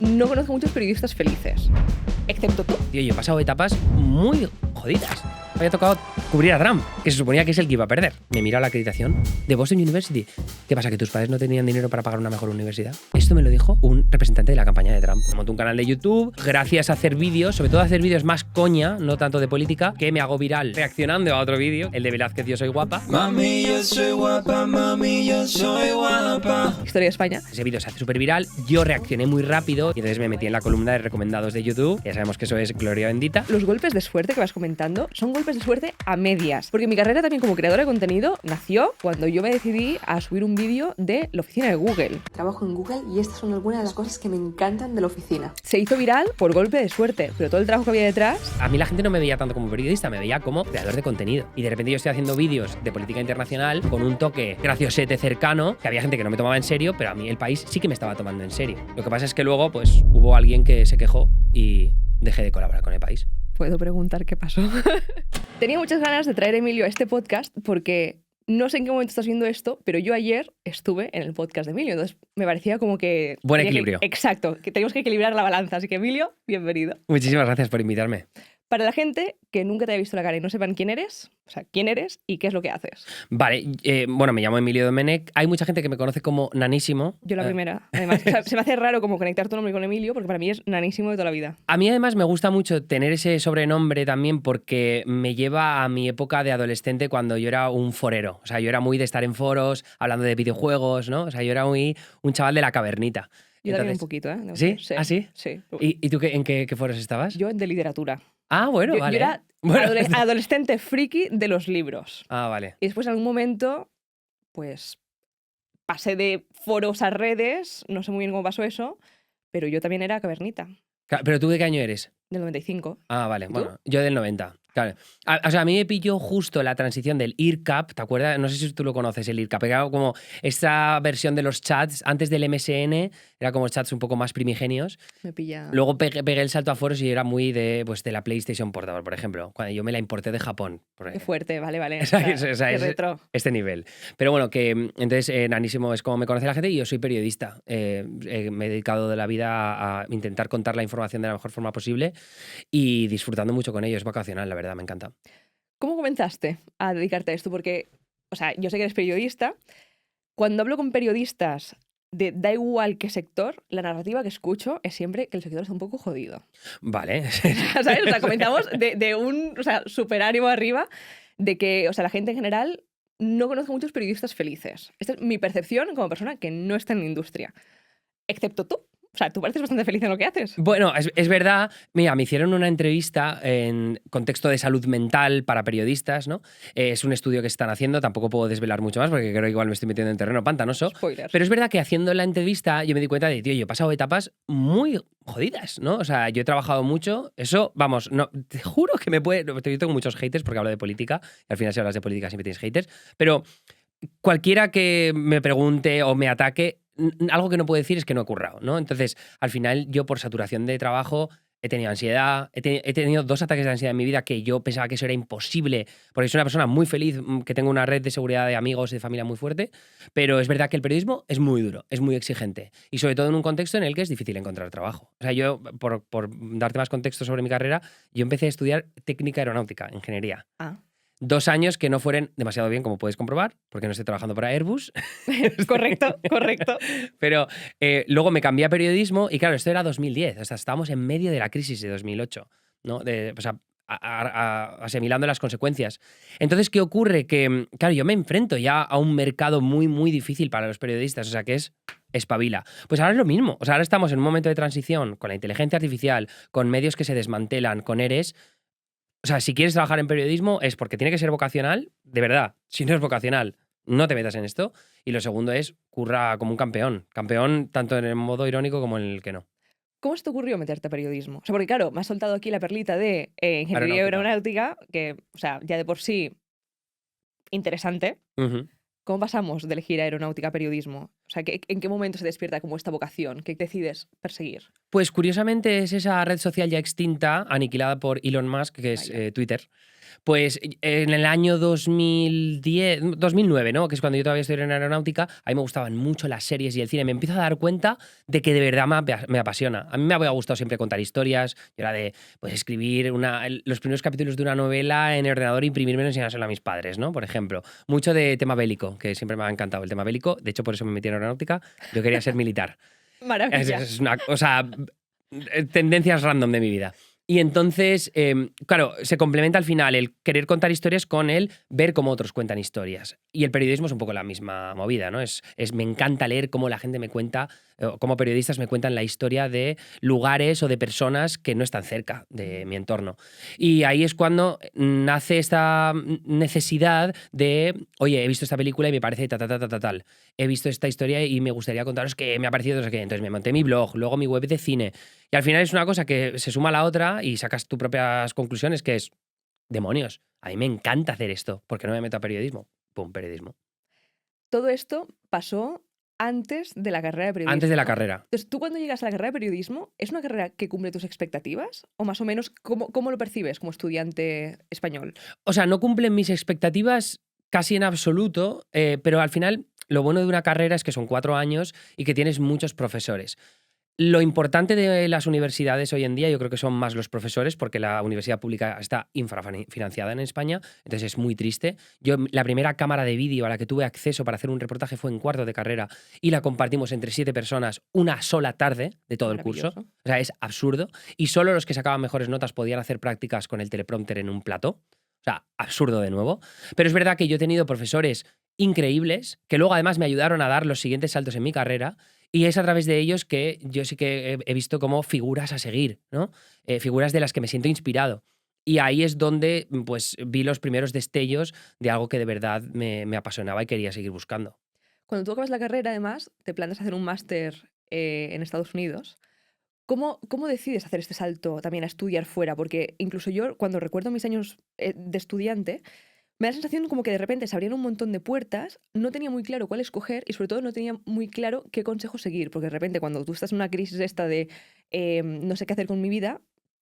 No conozco muchos periodistas felices, excepto tú. Tío, yo he pasado etapas muy jodidas. Me había tocado cubrir a Trump, que se suponía que es el que iba a perder. Me mira la acreditación de Boston University. ¿Qué pasa, que tus padres no tenían dinero para pagar una mejor universidad? Esto me lo dijo un representante de la campaña de Trump. Monté un canal de YouTube, gracias a hacer vídeos, sobre todo a hacer vídeos más coña, no tanto de política, que me hago viral reaccionando a otro vídeo, el de Velázquez Yo Soy Guapa. Mami, yo soy guapa, mami, yo soy guapa. Historia de España. Ese vídeo se hace súper viral, yo reaccioné muy rápido y entonces me metí en la columna de recomendados de YouTube. Ya sabemos que eso es gloria bendita. Los golpes de suerte que vas comentando son golpes de suerte a medias. Porque mi carrera también como creadora de contenido nació cuando yo me decidí a subir un vídeo de la oficina de Google. Trabajo en Google y estas son algunas de las cosas que me encantan de la oficina. Se hizo viral por golpe de suerte, pero todo el trabajo que había detrás... A mí la gente no me veía tanto como periodista, me veía como creador de contenido. Y de repente yo estoy haciendo vídeos de política internacional con un toque graciosete cercano, que había gente que no me tomaba en serio, pero a mí el país sí que me estaba tomando en serio. Lo que pasa es que luego pues hubo alguien que se quejó y dejé de colaborar con el país. ¿Puedo preguntar qué pasó? Tenía muchas ganas de traer a Emilio a este podcast porque no sé en qué momento estás viendo esto, pero yo ayer estuve en el podcast de Emilio, entonces me parecía como que... Buen equilibrio. Exacto, que tenemos que equilibrar la balanza, así que Emilio, bienvenido. Muchísimas gracias por invitarme. Para la gente que nunca te haya visto la cara y no sepan quién eres, o sea, quién eres y qué es lo que haces. Vale, bueno, me llamo Emilio Domenech. Hay mucha gente que me conoce como Nanísimo. Yo la primera. Además, o sea, se me hace raro como conectar tu nombre con Emilio, porque para mí es Nanísimo de toda la vida. A mí además me gusta mucho tener ese sobrenombre también porque me lleva a mi época de adolescente cuando yo era un forero. O sea, yo era muy de estar en foros, hablando de videojuegos, ¿no? O sea, yo era muy un chaval de la cavernita. Yo también un poquito, ¿eh? ¿Sí? ¿Ah, sí? Sí. ¿Y tú en qué foros estabas? Yo de literatura. Ah, bueno, Yo vale. era adolescente friki de los libros. Ah, vale. Y después en algún momento, pues, pasé de foros a redes, no sé muy bien cómo pasó eso, pero yo también era cavernita, ¿Pero tú de qué año eres? del 95. Ah, vale. ¿Tú? Bueno, yo del 90. Claro. O sea, a mí me pilló justo la transición del IRCAP, ¿te acuerdas? No sé si tú lo conoces, el IRCAP. Era como esta versión de los chats, antes del MSN, era como chats un poco más primigenios. Me pilla... Luego pegué el salto a foros y era muy de la PlayStation Portable, por ejemplo, cuando yo me la importé de Japón. Qué fuerte, vale. O sea, Qué retro. este nivel. Pero bueno, que entonces Nanísimo es como me conoce la gente y yo soy periodista. Me he dedicado de la vida a intentar contar la información de la mejor forma posible y disfrutando mucho con ello. Es vacacional, la verdad, me encanta. ¿Cómo comenzaste a dedicarte a esto? Porque, o sea, yo sé que eres periodista. Cuando hablo con periodistas de da igual qué sector, la narrativa que escucho es siempre que el sector está un poco jodido. Vale. ¿Sabes? O sea, comenzamos de un super ánimo arriba de que, o sea, la gente en general no conoce muchos periodistas felices. Esta es mi percepción como persona que no está en la industria. Excepto tú. O sea, tú pareces bastante feliz en lo que haces. Bueno, es verdad. Mira, me hicieron una entrevista en contexto de salud mental para periodistas, ¿no? Es un estudio que están haciendo, tampoco puedo desvelar mucho más porque creo que igual me estoy metiendo en terreno pantanoso. Spoilers. Pero es verdad que haciendo la entrevista yo me di cuenta de, tío, yo he pasado etapas muy jodidas, ¿no? O sea, yo he trabajado mucho, eso, vamos, no, te juro que me puede... Yo tengo muchos haters porque hablo de política y al final si hablas de política siempre tienes haters, pero cualquiera que me pregunte o me ataque, algo que no puedo decir es que no he currado, ¿no? Entonces, al final, yo por saturación de trabajo he tenido ansiedad, he tenido 2 ataques de ansiedad en mi vida que yo pensaba que eso era imposible, porque soy una persona muy feliz, que tengo una red de seguridad de amigos y de familia muy fuerte, pero es verdad que el periodismo es muy duro, es muy exigente, y sobre todo en un contexto en el que es difícil encontrar trabajo. O sea, yo, por darte más contexto sobre mi carrera, yo empecé a estudiar técnica aeronáutica, ingeniería. Ah. 2 años que no fueron demasiado bien, como puedes comprobar, porque no estoy trabajando para Airbus. Correcto. Pero luego me cambié a periodismo y claro, esto era 2010, o sea, estábamos en medio de la crisis de 2008, ¿no? O sea, asimilando las consecuencias. Entonces, ¿qué ocurre? Que, claro, yo me enfrento ya a un mercado muy, muy difícil para los periodistas, o sea, que es espabila. Pues ahora es lo mismo, o sea, ahora estamos en un momento de transición con la inteligencia artificial, con medios que se desmantelan, con EREs. O sea, si quieres trabajar en periodismo es porque tiene que ser vocacional, de verdad. Si no es vocacional, no te metas en esto. Y lo segundo es, curra como un campeón. Campeón tanto en el modo irónico como en el que no. ¿Cómo se te ocurrió meterte a periodismo? O sea, porque claro, me has soltado aquí la perlita de ingeniería aeronáutica, que, o sea, ya de por sí interesante. Uh-huh. ¿Cómo pasamos de elegir aeronáutica a periodismo? O sea, ¿en qué momento se despierta como esta vocación que decides perseguir? Pues curiosamente es esa red social ya extinta, aniquilada por Elon Musk, que es Vaya. Twitter. Pues en el año 2009, ¿no? Que es cuando yo todavía estoy en aeronáutica, a mí me gustaban mucho las series y el cine. Me empiezo a dar cuenta de que de verdad me apasiona. A mí me había gustado siempre contar historias. Yo era de pues, escribir los primeros capítulos de una novela en el ordenador e imprimírmelo y enseñárselo a mis padres, ¿no? Por ejemplo. Mucho de tema bélico, que siempre me ha encantado el tema bélico. De hecho, por eso me metí en aeronáutica. Yo quería ser militar. Maravilla. Es una cosa, tendencias random de mi vida. Y entonces, claro, se complementa al final el querer contar historias con el ver cómo otros cuentan historias. Y el periodismo es un poco la misma movida, ¿no? Me encanta leer cómo la gente me cuenta, cómo periodistas me cuentan la historia de lugares o de personas que no están cerca de mi entorno. Y ahí es cuando nace esta necesidad de, oye, he visto esta película y me parece tal. He visto esta historia y me gustaría contaros que me ha parecido no sé qué. Entonces me monté mi blog, luego mi web de cine. Y al final es una cosa que se suma a la otra y sacas tus propias conclusiones, que es, demonios, a mí me encanta hacer esto, porque no me meto a periodismo. Pum, periodismo. Todo esto pasó antes de la carrera de periodismo. Antes de la ¿no? carrera. Entonces, tú cuando llegas a la carrera de periodismo, ¿es una carrera que cumple tus expectativas? ¿O más o menos cómo lo percibes como estudiante español? O sea, no cumplen mis expectativas casi en absoluto, pero al final lo bueno de una carrera es que son 4 años y que tienes muchos profesores. Lo importante de las universidades hoy en día yo creo que son más los profesores, porque la universidad pública está infrafinanciada en España, entonces es muy triste. Yo la primera cámara de vídeo a la que tuve acceso para hacer un reportaje fue en cuarto de carrera y la compartimos entre 7 personas una sola tarde de todo el curso. Maravilloso. O sea, es absurdo. Y solo los que sacaban mejores notas podían hacer prácticas con el teleprompter en un plató. O sea, absurdo de nuevo. Pero es verdad que yo he tenido profesores increíbles que luego además me ayudaron a dar los siguientes saltos en mi carrera. Y es a través de ellos que yo sí que he visto como figuras a seguir, ¿no? Figuras de las que me siento inspirado. Y ahí es donde pues, vi los primeros destellos de algo que de verdad me apasionaba y quería seguir buscando. Cuando tú acabas la carrera, además, te planteas hacer un máster en Estados Unidos. ¿Cómo decides hacer este salto también a estudiar fuera? Porque incluso yo, cuando recuerdo mis años de estudiante, me da la sensación como que de repente se abrían un montón de puertas, no tenía muy claro cuál escoger y sobre todo no tenía muy claro qué consejo seguir, porque de repente cuando tú estás en una crisis esta de no sé qué hacer con mi vida,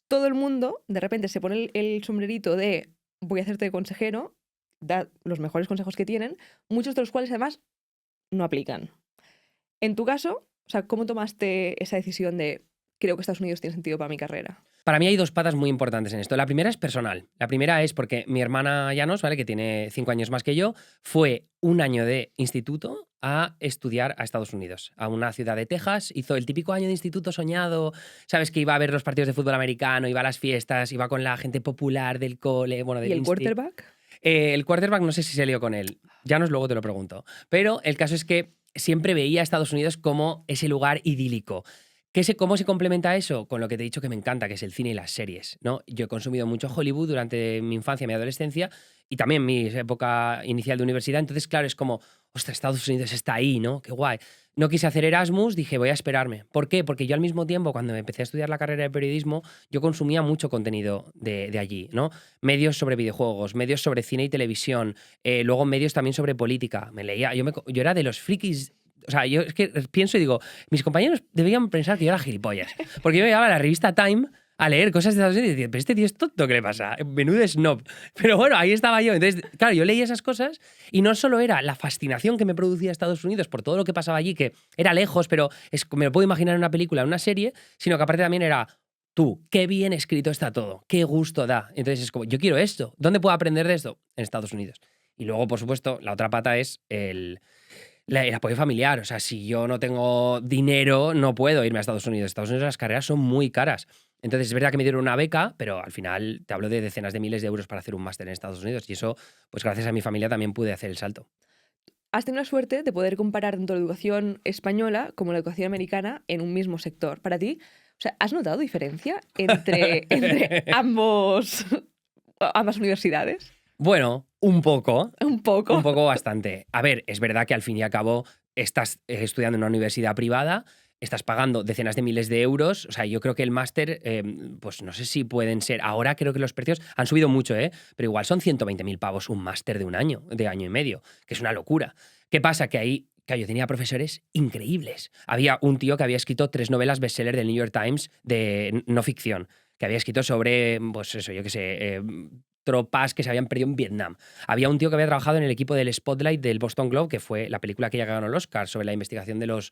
todo el mundo de repente se pone el sombrerito de voy a hacerte consejero, da los mejores consejos que tienen, muchos de los cuales además no aplican. En tu caso, o sea, ¿cómo tomaste esa decisión de creo que Estados Unidos tiene sentido para mi carrera? Para mí hay 2 patas muy importantes en esto. La primera es personal. La primera es porque mi hermana Llanos, ¿vale? Que tiene 5 años más que yo, fue un año de instituto a estudiar a Estados Unidos, a una ciudad de Texas. Hizo el típico año de instituto soñado, ¿sabes? Que iba a ver los partidos de fútbol americano, iba a las fiestas, iba con la gente popular del cole, bueno, del ¿Y el insti. quarterback? El quarterback no sé si se lió con él. Llanos luego te lo pregunto. Pero el caso es que siempre veía a Estados Unidos como ese lugar idílico. ¿Cómo se complementa eso? Con lo que te he dicho que me encanta, que es el cine y las series, ¿no? Yo he consumido mucho Hollywood durante mi infancia y mi adolescencia y también mi época inicial de universidad. Entonces, claro, es como, ostras, Estados Unidos está ahí, ¿no? Qué guay. No quise hacer Erasmus, dije, voy a esperarme. ¿Por qué? Porque yo al mismo tiempo, cuando empecé a estudiar la carrera de periodismo, yo consumía mucho contenido de allí, ¿no? Medios sobre videojuegos, medios sobre cine y televisión, luego medios también sobre política. Me leía, yo era de los frikis. O sea, yo es que pienso y digo, mis compañeros deberían pensar que yo era gilipollas. Porque yo me llevaba a la revista Time a leer cosas de Estados Unidos y decía, pero este tío es tonto, ¿qué le pasa? Menudo snob. Pero bueno, ahí estaba yo. Entonces, claro, yo leía esas cosas y no solo era la fascinación que me producía Estados Unidos por todo lo que pasaba allí, que era lejos, pero me lo puedo imaginar en una película, en una serie, sino que aparte también era, tú, qué bien escrito está todo, qué gusto da. Entonces es como, yo quiero esto. ¿Dónde puedo aprender de esto? En Estados Unidos. Y luego, por supuesto, la otra pata es el apoyo familiar. O sea, si yo no tengo dinero, no puedo irme a Estados Unidos. En Estados Unidos las carreras son muy caras. Entonces, es verdad que me dieron una beca, pero al final te hablo de decenas de miles de euros para hacer un máster en Estados Unidos. Y eso, pues gracias a mi familia también pude hacer el salto. Has tenido la suerte de poder comparar tanto la educación española como la educación americana en un mismo sector. Para ti, o sea, ¿has notado diferencia entre ambas universidades? Bueno, un poco. Un poco. Un poco bastante. A ver, es verdad que al fin y al cabo estás estudiando en una universidad privada, estás pagando decenas de miles de euros. O sea, yo creo que el máster, pues no sé si pueden ser. Ahora creo que los precios han subido mucho, pero igual son 120.000 pavos un máster de un año y medio, que es una locura. ¿Qué pasa? Que ahí claro, yo tenía profesores increíbles. Había un tío que había escrito 3 novelas bestseller del New York Times de no ficción, que había escrito sobre, pues eso, yo qué sé, tropas que se habían perdido en Vietnam. Había un tío que había trabajado en el equipo del Spotlight del Boston Globe, que fue la película que ya ganó el Oscar, sobre la investigación de los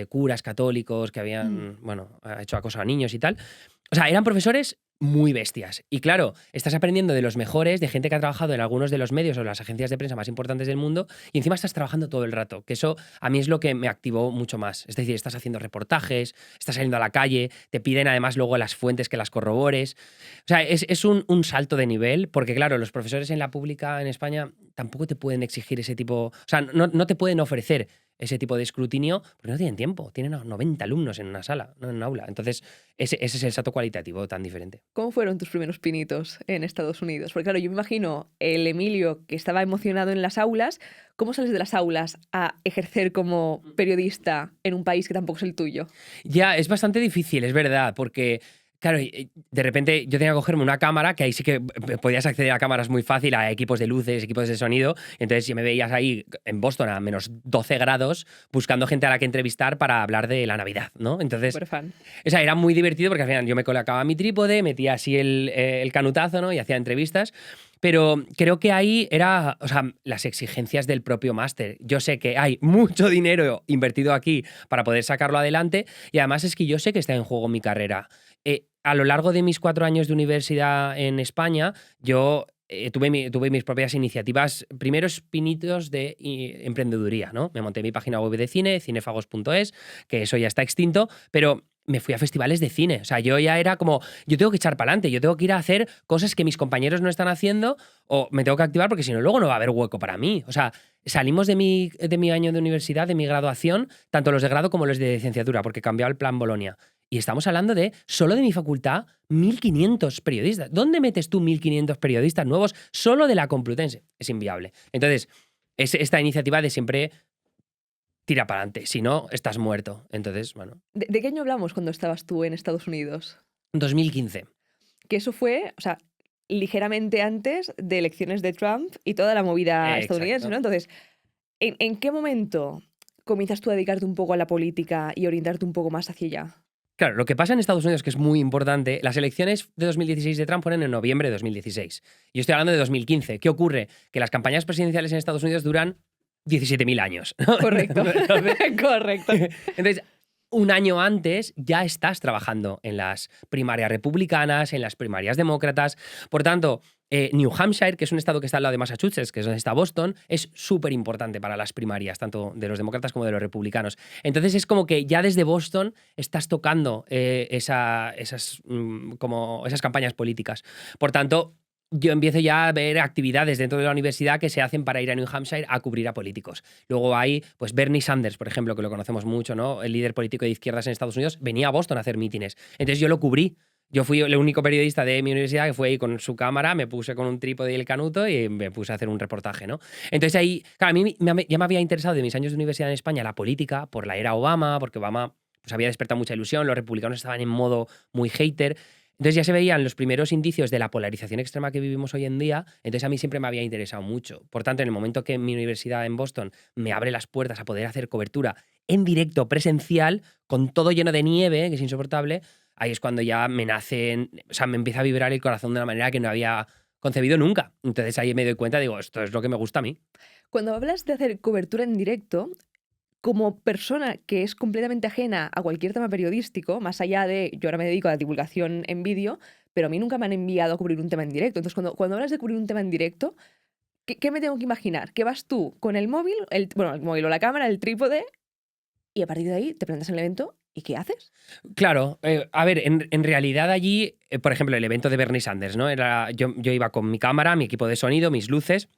curas católicos que habían, bueno, hecho acoso a niños y tal. O sea, eran profesores muy bestias. Y claro, estás aprendiendo de los mejores, de gente que ha trabajado en algunos de los medios o las agencias de prensa más importantes del mundo, y encima estás trabajando todo el rato, que eso a mí es lo que me activó mucho más. Es decir, estás haciendo reportajes, estás saliendo a la calle, te piden además luego las fuentes que las corrobores. O sea, es un salto de nivel, porque claro, los profesores en la pública en España tampoco te pueden exigir ese tipo, o sea, no te pueden ofrecer ese tipo de escrutinio porque no tienen tiempo. Tienen a 90 alumnos en una sala, no en un aula. Entonces, ese es el salto cualitativo tan diferente. ¿Cómo fueron tus primeros pinitos en Estados Unidos? Porque claro, yo me imagino el Emilio que estaba emocionado en las aulas. ¿Cómo sales de las aulas a ejercer como periodista en un país que tampoco es el tuyo? Ya, es bastante difícil, es verdad, porque claro, de repente yo tenía que cogerme una cámara, que ahí sí que podías acceder a cámaras muy fácil, a equipos de luces, equipos de sonido. Entonces, si me veías ahí en Boston a menos 12 grados, buscando gente a la que entrevistar para hablar de la Navidad, ¿no? Entonces, Superfan. o sea, era muy divertido porque al final yo me colocaba mi trípode, metía así el canutazo, ¿no? Y hacía entrevistas. Pero creo que ahí era, o sea, las exigencias del propio máster. Yo sé que hay mucho dinero invertido aquí para poder sacarlo adelante y además es que yo sé que está en juego mi carrera. A lo largo de mis 4 años de universidad en España, yo tuve mis propias iniciativas, primeros pinitos de emprendeduría, ¿no? Me monté mi página web de cine, cinefagos.es, que eso ya está extinto, pero me fui a festivales de cine. O sea, yo ya era como, yo tengo que echar para adelante, yo tengo que ir a hacer cosas que mis compañeros no están haciendo o me tengo que activar porque si no, luego no va a haber hueco para mí. O sea, salimos de mi año de universidad, de mi graduación, tanto los de grado como los de licenciatura, porque cambiaba el plan Bolonia. Y estamos hablando de, solo de mi facultad, 1.500 periodistas. ¿Dónde metes tú 1.500 periodistas nuevos solo de la Complutense? Es inviable. Entonces, es esta iniciativa de siempre tira para adelante. Si no, estás muerto. Entonces, bueno. ¿De qué año hablamos cuando estabas tú en Estados Unidos? 2015. Que eso fue, o sea, ligeramente antes de elecciones de Trump y toda la movida Exacto. estadounidense, ¿no? Entonces, ¿en qué momento comienzas tú a dedicarte un poco a la política y orientarte un poco más hacia allá? Claro, lo que pasa en Estados Unidos, que es muy importante, las elecciones de 2016 de Trump fueron en noviembre de 2016. Yo estoy hablando de 2015. ¿Qué ocurre? Que las campañas presidenciales en Estados Unidos duran 17.000 años. Correcto. Correcto. Entonces, un año antes ya estás trabajando en las primarias republicanas, en las primarias demócratas. Por tanto, New Hampshire, que es un estado que está al lado de Massachusetts, que es donde está Boston, es súper importante para las primarias, tanto de los demócratas como de los republicanos. Entonces es como que ya desde Boston estás tocando esas campañas políticas. Por tanto, yo empiezo ya a ver actividades dentro de la universidad que se hacen para ir a New Hampshire a cubrir a políticos. Luego hay, pues, Bernie Sanders, por ejemplo, que lo conocemos mucho, ¿no? El líder político de izquierdas en Estados Unidos, venía a Boston a hacer mítines. Entonces yo lo cubrí. Yo fui el único periodista de mi universidad que fue ahí con su cámara, me puse con un trípode y el canuto y me puse a hacer un reportaje, ¿no? Entonces ahí, claro, a mí ya me había interesado de mis años de universidad en España la política por la era Obama, porque Obama pues, había despertado mucha ilusión, los republicanos estaban en modo muy hater. Entonces ya se veían los primeros indicios de la polarización extrema que vivimos hoy en día, entonces a mí siempre me había interesado mucho. Por tanto, en el momento que mi universidad en Boston me abre las puertas a poder hacer cobertura en directo, presencial, con todo lleno de nieve, que es insoportable, ahí es cuando ya me nacen, o sea, me empieza a vibrar el corazón de una manera que no había concebido nunca. Entonces ahí me doy cuenta, digo, esto es lo que me gusta a mí. Cuando hablas de hacer cobertura en directo, como persona que es completamente ajena a cualquier tema periodístico, más allá de, yo ahora me dedico a la divulgación en vídeo, pero a mí nunca me han enviado a cubrir un tema en directo. Entonces, cuando hablas de cubrir un tema en directo, ¿qué me tengo que imaginar? Que vas tú con el móvil, el móvil o la cámara, el trípode, y a partir de ahí te presentas en el evento. ¿Y qué haces? Claro, a ver, en realidad allí, por ejemplo, el evento de Bernie Sanders, ¿no? Yo iba con mi cámara, mi equipo de sonido, mis luces.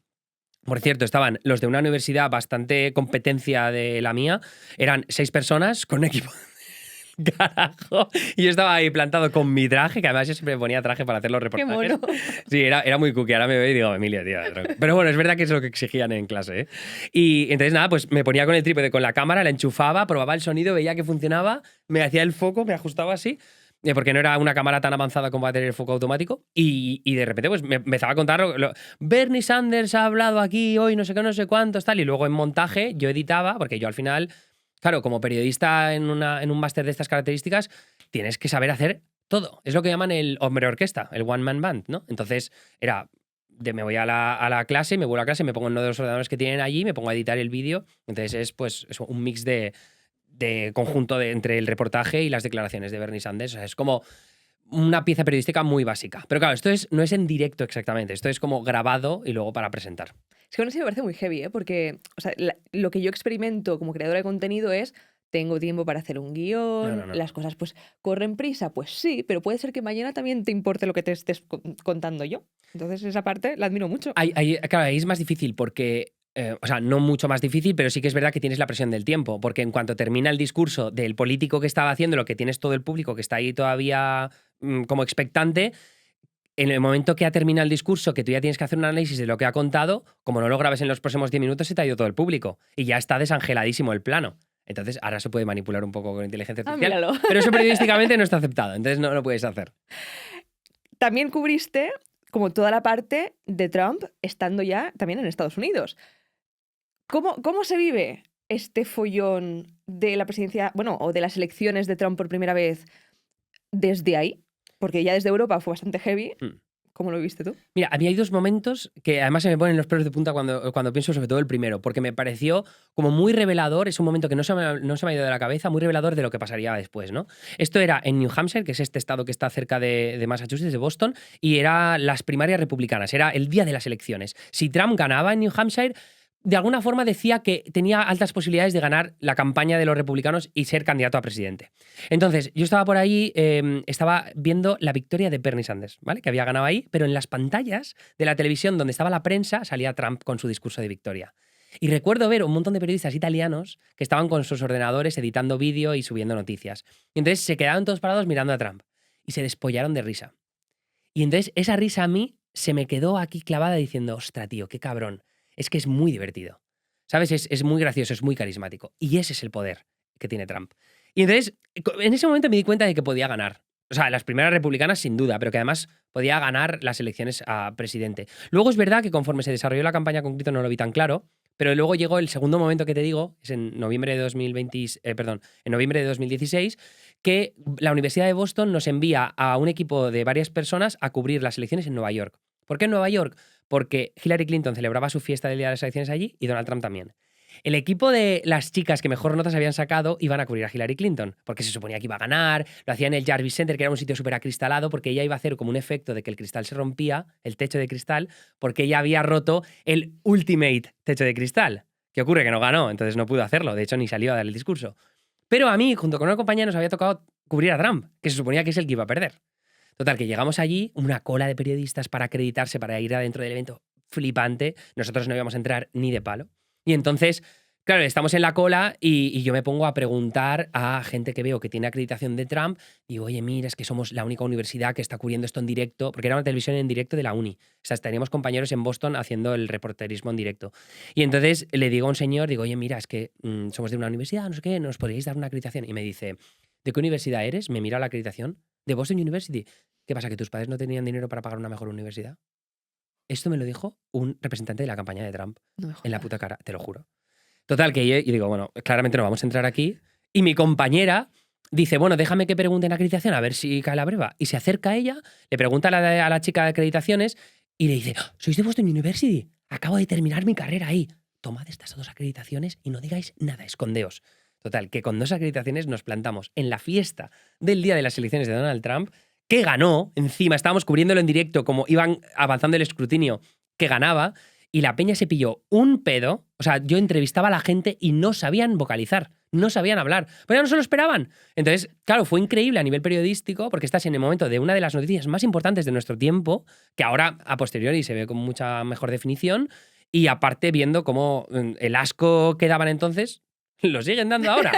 Por cierto, estaban los de una universidad bastante competencia de la mía. Eran 6 personas con un equipo de carajo. Y yo estaba ahí plantado con mi traje, que además yo siempre me ponía traje para hacer los reportajes. ¡Qué mono! Sí, era muy cookie. Ahora me veo y digo, Emilio, tío. Pero bueno, es verdad que es lo que exigían en clase, ¿eh? Y entonces nada, pues me ponía con el trípode, con la cámara, la enchufaba, probaba el sonido, veía que funcionaba, me hacía el foco, me ajustaba así. porque no era una cámara tan avanzada como va a tener el foco automático, y de repente pues me empezaba a contar Bernie Sanders ha hablado aquí hoy, no sé qué, no sé cuántos, tal, y luego en montaje yo editaba, porque yo al final, claro, como periodista en un máster de estas características, tienes que saber hacer todo. Es lo que llaman el hombre orquesta, el one man band, ¿no? Entonces era me voy a la clase, me vuelvo a la clase, me pongo en uno de los ordenadores que tienen allí, me pongo a editar el vídeo. Entonces es pues un mix de conjunto entre el reportaje y las declaraciones de Bernie Sanders. O sea, es como una pieza periodística muy básica. Pero claro, esto no es en directo exactamente, esto es como grabado y luego para presentar. Es que aún así me parece muy heavy, ¿eh? Porque o sea, lo que yo experimento como creadora de contenido es tengo tiempo para hacer un guión, No. las cosas pues corren prisa, pues sí, pero puede ser que mañana también te importe lo que te estés contando yo. Entonces esa parte la admiro mucho. Claro, ahí es más difícil porque, o sea, no mucho más difícil, pero sí que es verdad que tienes la presión del tiempo, porque en cuanto termina el discurso del político que estaba haciendo, lo que tienes todo el público que está ahí todavía como expectante, en el momento que ha terminado el discurso, que tú ya tienes que hacer un análisis de lo que ha contado, como no lo grabes en los próximos 10 minutos, se te ha ido todo el público y ya está desangeladísimo el plano. Entonces, ahora se puede manipular un poco con inteligencia artificial, míralo. pero eso periodísticamente no está aceptado, entonces no lo puedes hacer. También cubriste como toda la parte de Trump estando ya también en Estados Unidos. ¿Cómo se vive este follón de la presidencia, bueno, o de las elecciones de Trump por primera vez desde ahí? Porque ya desde Europa fue bastante heavy. ¿Cómo lo viste tú? Mira, a mí hay dos momentos que además se me ponen los pelos de punta cuando pienso sobre todo el primero, porque me pareció como muy revelador, es un momento que no se me ha ido de la cabeza, muy revelador de lo que pasaría después, ¿no? Esto era en New Hampshire, que es este estado que está cerca de Massachusetts, de Boston, y era las primarias republicanas, era el día de las elecciones. Si Trump ganaba en New Hampshire, de alguna forma decía que tenía altas posibilidades de ganar la campaña de los republicanos y ser candidato a presidente. Entonces, yo estaba por ahí, estaba viendo la victoria de Bernie Sanders, ¿vale? Que había ganado ahí, pero en las pantallas de la televisión donde estaba la prensa salía Trump con su discurso de victoria. Y recuerdo ver un montón de periodistas italianos que estaban con sus ordenadores editando vídeo y subiendo noticias. Y entonces se quedaron todos parados mirando a Trump y se despollaron de risa. Y entonces esa risa a mí se me quedó aquí clavada diciendo, ostra, tío, qué cabrón. Es que es muy divertido. ¿Sabes? Es muy gracioso, es muy carismático. Y ese es el poder que tiene Trump. Y entonces, en ese momento me di cuenta de que podía ganar. O sea, las primeras republicanas sin duda, pero que además podía ganar las elecciones a presidente. Luego es verdad que conforme se desarrolló la campaña con Clinton no lo vi tan claro, pero luego llegó el segundo momento que te digo, es en noviembre de 2016, que la Universidad de Boston nos envía a un equipo de varias personas a cubrir las elecciones en Nueva York. ¿Por qué en Nueva York? Porque Hillary Clinton celebraba su fiesta del día de las elecciones allí y Donald Trump también. El equipo de las chicas que mejor notas habían sacado iban a cubrir a Hillary Clinton, porque se suponía que iba a ganar, lo hacía en el Jarvis Center, que era un sitio súper acristalado, porque ella iba a hacer como un efecto de que el cristal se rompía, el techo de cristal, porque ella había roto el ultimate techo de cristal. ¿Qué ocurre? Que no ganó, entonces no pudo hacerlo, de hecho ni salió a dar el discurso. Pero a mí, junto con una compañera, nos había tocado cubrir a Trump, que se suponía que es el que iba a perder. Total, que llegamos allí, una cola de periodistas para acreditarse, para ir adentro del evento, flipante. Nosotros no íbamos a entrar ni de palo. Y entonces, claro, estamos en la cola y yo me pongo a preguntar a gente que veo que tiene acreditación de Trump. Digo, oye, mira, es que somos la única universidad que está cubriendo esto en directo, porque era una televisión en directo de la uni. O sea, teníamos compañeros en Boston haciendo el reporterismo en directo. Y entonces le digo a un señor, digo, oye, mira, es que somos de una universidad, no sé qué, ¿nos podríais dar una acreditación? Y me dice, ¿de qué universidad eres? Me mira la acreditación. De Boston University. ¿Qué pasa? ¿Que tus padres no tenían dinero para pagar una mejor universidad? Esto me lo dijo un representante de la campaña de Trump. No, en la puta cara, te lo juro. Total, que yo digo, bueno, claramente no vamos a entrar aquí. Y mi compañera dice, bueno, déjame que pregunte en acreditación a ver si cae la prueba. Y se acerca a ella, le pregunta a la chica de acreditaciones y le dice, ¿sois de Boston University? Acabo de terminar mi carrera ahí. Tomad estas dos acreditaciones y no digáis nada, escondeos. Total, que con 2 acreditaciones nos plantamos en la fiesta del día de las elecciones de Donald Trump, que ganó, encima estábamos cubriéndolo en directo como iban avanzando el escrutinio, que ganaba, y la peña se pilló un pedo. O sea, yo entrevistaba a la gente y no sabían vocalizar, no sabían hablar, pero ya no se lo esperaban. Entonces, claro, fue increíble a nivel periodístico porque estás en el momento de una de las noticias más importantes de nuestro tiempo, que ahora a posteriori se ve con mucha mejor definición, y aparte viendo cómo el asco que daban entonces lo siguen dando ahora.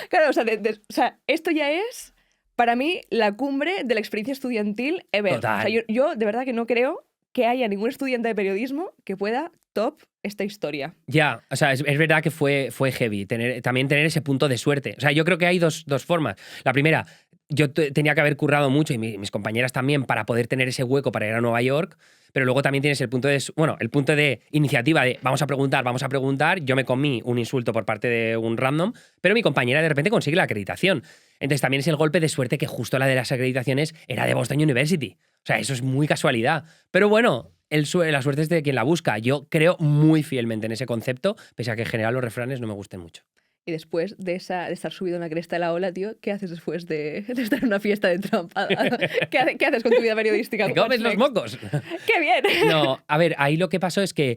Claro, o sea, esto ya es, para mí, la cumbre de la experiencia estudiantil ever. Total. O sea, yo de verdad que no creo que haya ningún estudiante de periodismo que pueda top esta historia. Ya, o sea, es verdad que fue heavy también tener ese punto de suerte. O sea, yo creo que hay dos formas. La primera, yo tenía que haber currado mucho y mis compañeras también para poder tener ese hueco para ir a Nueva York, pero luego también tienes el punto de iniciativa de vamos a preguntar. Yo me comí un insulto por parte de un random, pero mi compañera de repente consigue la acreditación. Entonces también es el golpe de suerte que justo la de las acreditaciones era de Boston University. O sea, eso es muy casualidad. Pero bueno, la suerte es de quien la busca. Yo creo muy fielmente en ese concepto, pese a que en general los refranes no me gusten mucho. Y después de estar subido en la cresta de la ola, tío, ¿qué haces después de estar en una fiesta de trampada? ¿Qué haces con tu vida periodística? ¡Te comes los mocos! ¡Qué bien! No, a ver, ahí lo que pasó es que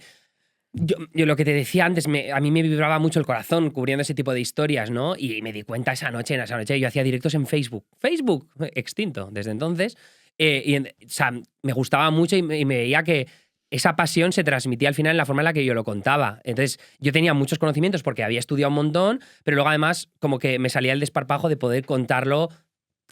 yo lo que te decía antes, a mí me vibraba mucho el corazón cubriendo ese tipo de historias, ¿no? Y me di cuenta esa noche yo hacía directos en Facebook. Facebook, extinto desde entonces. O sea, me gustaba mucho y me veía que esa pasión se transmitía al final en la forma en la que yo lo contaba. Entonces, yo tenía muchos conocimientos porque había estudiado un montón, pero luego además como que me salía el desparpajo de poder contarlo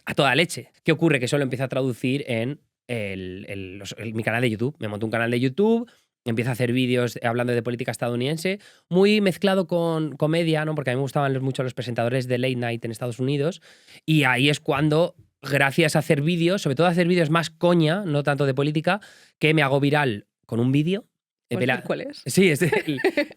a toda leche. ¿Qué ocurre? Que eso lo empiezo a traducir en mi canal de YouTube. Me monto un canal de YouTube, empiezo a hacer vídeos hablando de política estadounidense, muy mezclado con comedia, ¿no? Porque a mí me gustaban mucho los presentadores de Late Night en Estados Unidos, y ahí es cuando, gracias a hacer vídeos, sobre todo a hacer vídeos más coña, no tanto de política, que me hago viral con un vídeo. ¿Cuál es? Sí,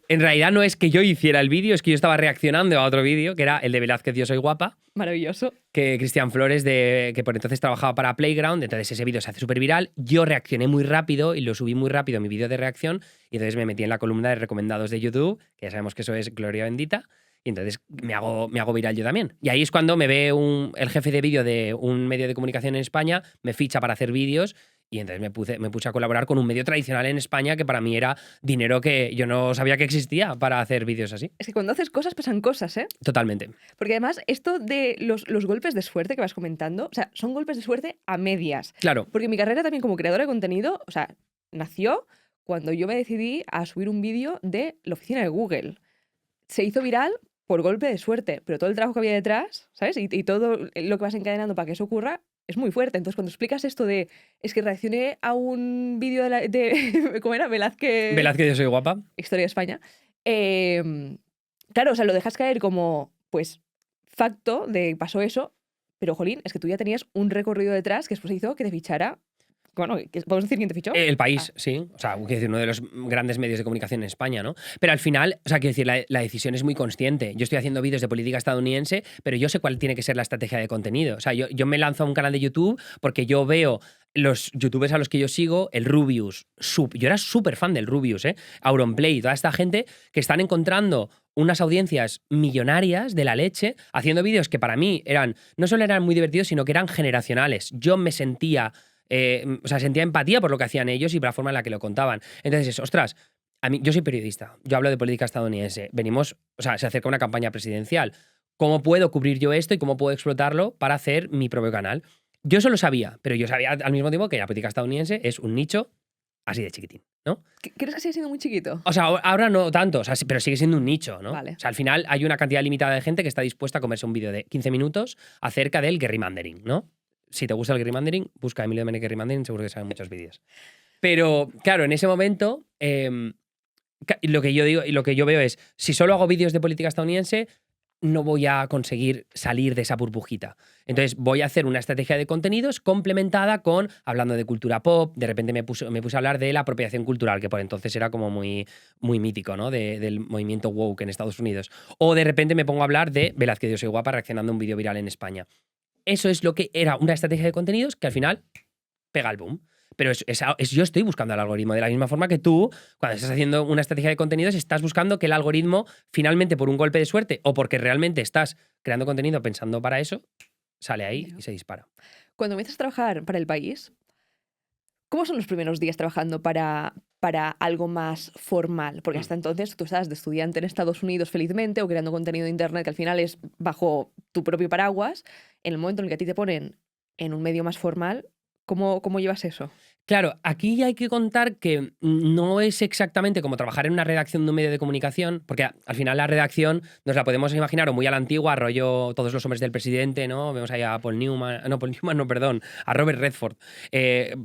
en realidad no es que yo hiciera el vídeo, es que yo estaba reaccionando a otro vídeo, que era el de Velázquez, Yo soy guapa. Maravilloso. Que Cristian Flores, que por entonces trabajaba para Playground, entonces ese vídeo se hace súper viral. Yo reaccioné muy rápido y lo subí muy rápido, mi vídeo de reacción, y entonces me metí en la columna de recomendados de YouTube, que ya sabemos que eso es gloria bendita, y entonces me hago viral yo también. Y ahí es cuando me ve el jefe de vídeo de un medio de comunicación en España, me ficha para hacer vídeos. Y entonces me puse a colaborar con un medio tradicional en España que para mí era dinero que yo no sabía que existía para hacer vídeos así. Es que cuando haces cosas pasan cosas, ¿eh? Totalmente. Porque además esto de los golpes de suerte que vas comentando, o sea, son golpes de suerte a medias. Claro. Porque mi carrera también como creadora de contenido, o sea, nació cuando yo me decidí a subir un vídeo de la oficina de Google. Se hizo viral por golpe de suerte, pero todo el trabajo que había detrás, ¿sabes? Y todo lo que vas encadenando para que eso ocurra es muy fuerte. Entonces, cuando explicas esto es que reaccioné a un vídeo de ¿cómo era? Velázquez, Yo soy guapa. Historia de España. Claro, o sea, lo dejas caer como, pues, facto de pasó eso, pero, jolín, es que tú ya tenías un recorrido detrás que después hizo que te fichara. Bueno, ¿podemos decir quién te fichó? El País, sí. O sea, quiero decir, uno de los grandes medios de comunicación en España, ¿no? Pero al final, o sea, quiero decir, la decisión es muy consciente. Yo estoy haciendo vídeos de política estadounidense, pero yo sé cuál tiene que ser la estrategia de contenido. O sea, yo me lanzo a un canal de YouTube porque yo veo los youtubers a los que yo sigo, el Rubius, yo era súper fan del Rubius, Auronplay, toda esta gente que están encontrando unas audiencias millonarias de la leche, haciendo vídeos que para mí no solo eran muy divertidos, sino que eran generacionales. Yo me sentía... sentía empatía por lo que hacían ellos y por la forma en la que lo contaban. Entonces, ostras, yo soy periodista, yo hablo de política estadounidense, se acerca una campaña presidencial. ¿Cómo puedo cubrir yo esto y cómo puedo explotarlo para hacer mi propio canal? Yo eso lo sabía, pero yo sabía al mismo tiempo que la política estadounidense es un nicho así de chiquitín, ¿no? ¿Crees que sigue siendo muy chiquito? O sea, ahora no tanto, o sea, pero sigue siendo un nicho, ¿no? Vale. O sea, al final hay una cantidad limitada de gente que está dispuesta a comerse un vídeo de 15 minutos acerca del gerrymandering, ¿no? Si te gusta el gerrymandering, busca Emilio Domènech gerrymandering, seguro que salen muchos vídeos. Pero, claro, en ese momento, lo que yo digo y lo que yo veo es, si solo hago vídeos de política estadounidense, no voy a conseguir salir de esa burbujita. Entonces, voy a hacer una estrategia de contenidos complementada con, hablando de cultura pop, de repente me puse a hablar de la apropiación cultural, que por entonces era como muy, muy mítico, ¿no? Del movimiento woke en Estados Unidos. O de repente me pongo a hablar de Velázquez, Yo soy guapa, reaccionando a un vídeo viral en España. Eso es lo que era una estrategia de contenidos que al final pega el boom. Pero yo estoy buscando el algoritmo de la misma forma que tú, cuando estás haciendo una estrategia de contenidos, estás buscando que el algoritmo, finalmente por un golpe de suerte o porque realmente estás creando contenido pensando para eso, sale ahí y se dispara. Cuando empiezas a trabajar para El País, ¿cómo son los primeros días trabajando para algo más formal? Porque hasta entonces tú estabas de estudiante en Estados Unidos felizmente o creando contenido de internet que al final es bajo tu propio paraguas. En el momento en el que a ti te ponen en un medio más formal, ¿cómo llevas eso? Claro, aquí hay que contar que no es exactamente como trabajar en una redacción de un medio de comunicación, porque al final la redacción nos la podemos imaginar o muy a la antigua, rollo Todos los hombres del presidente, ¿no? Vemos ahí a Paul Newman, no, perdón, a Robert Redford,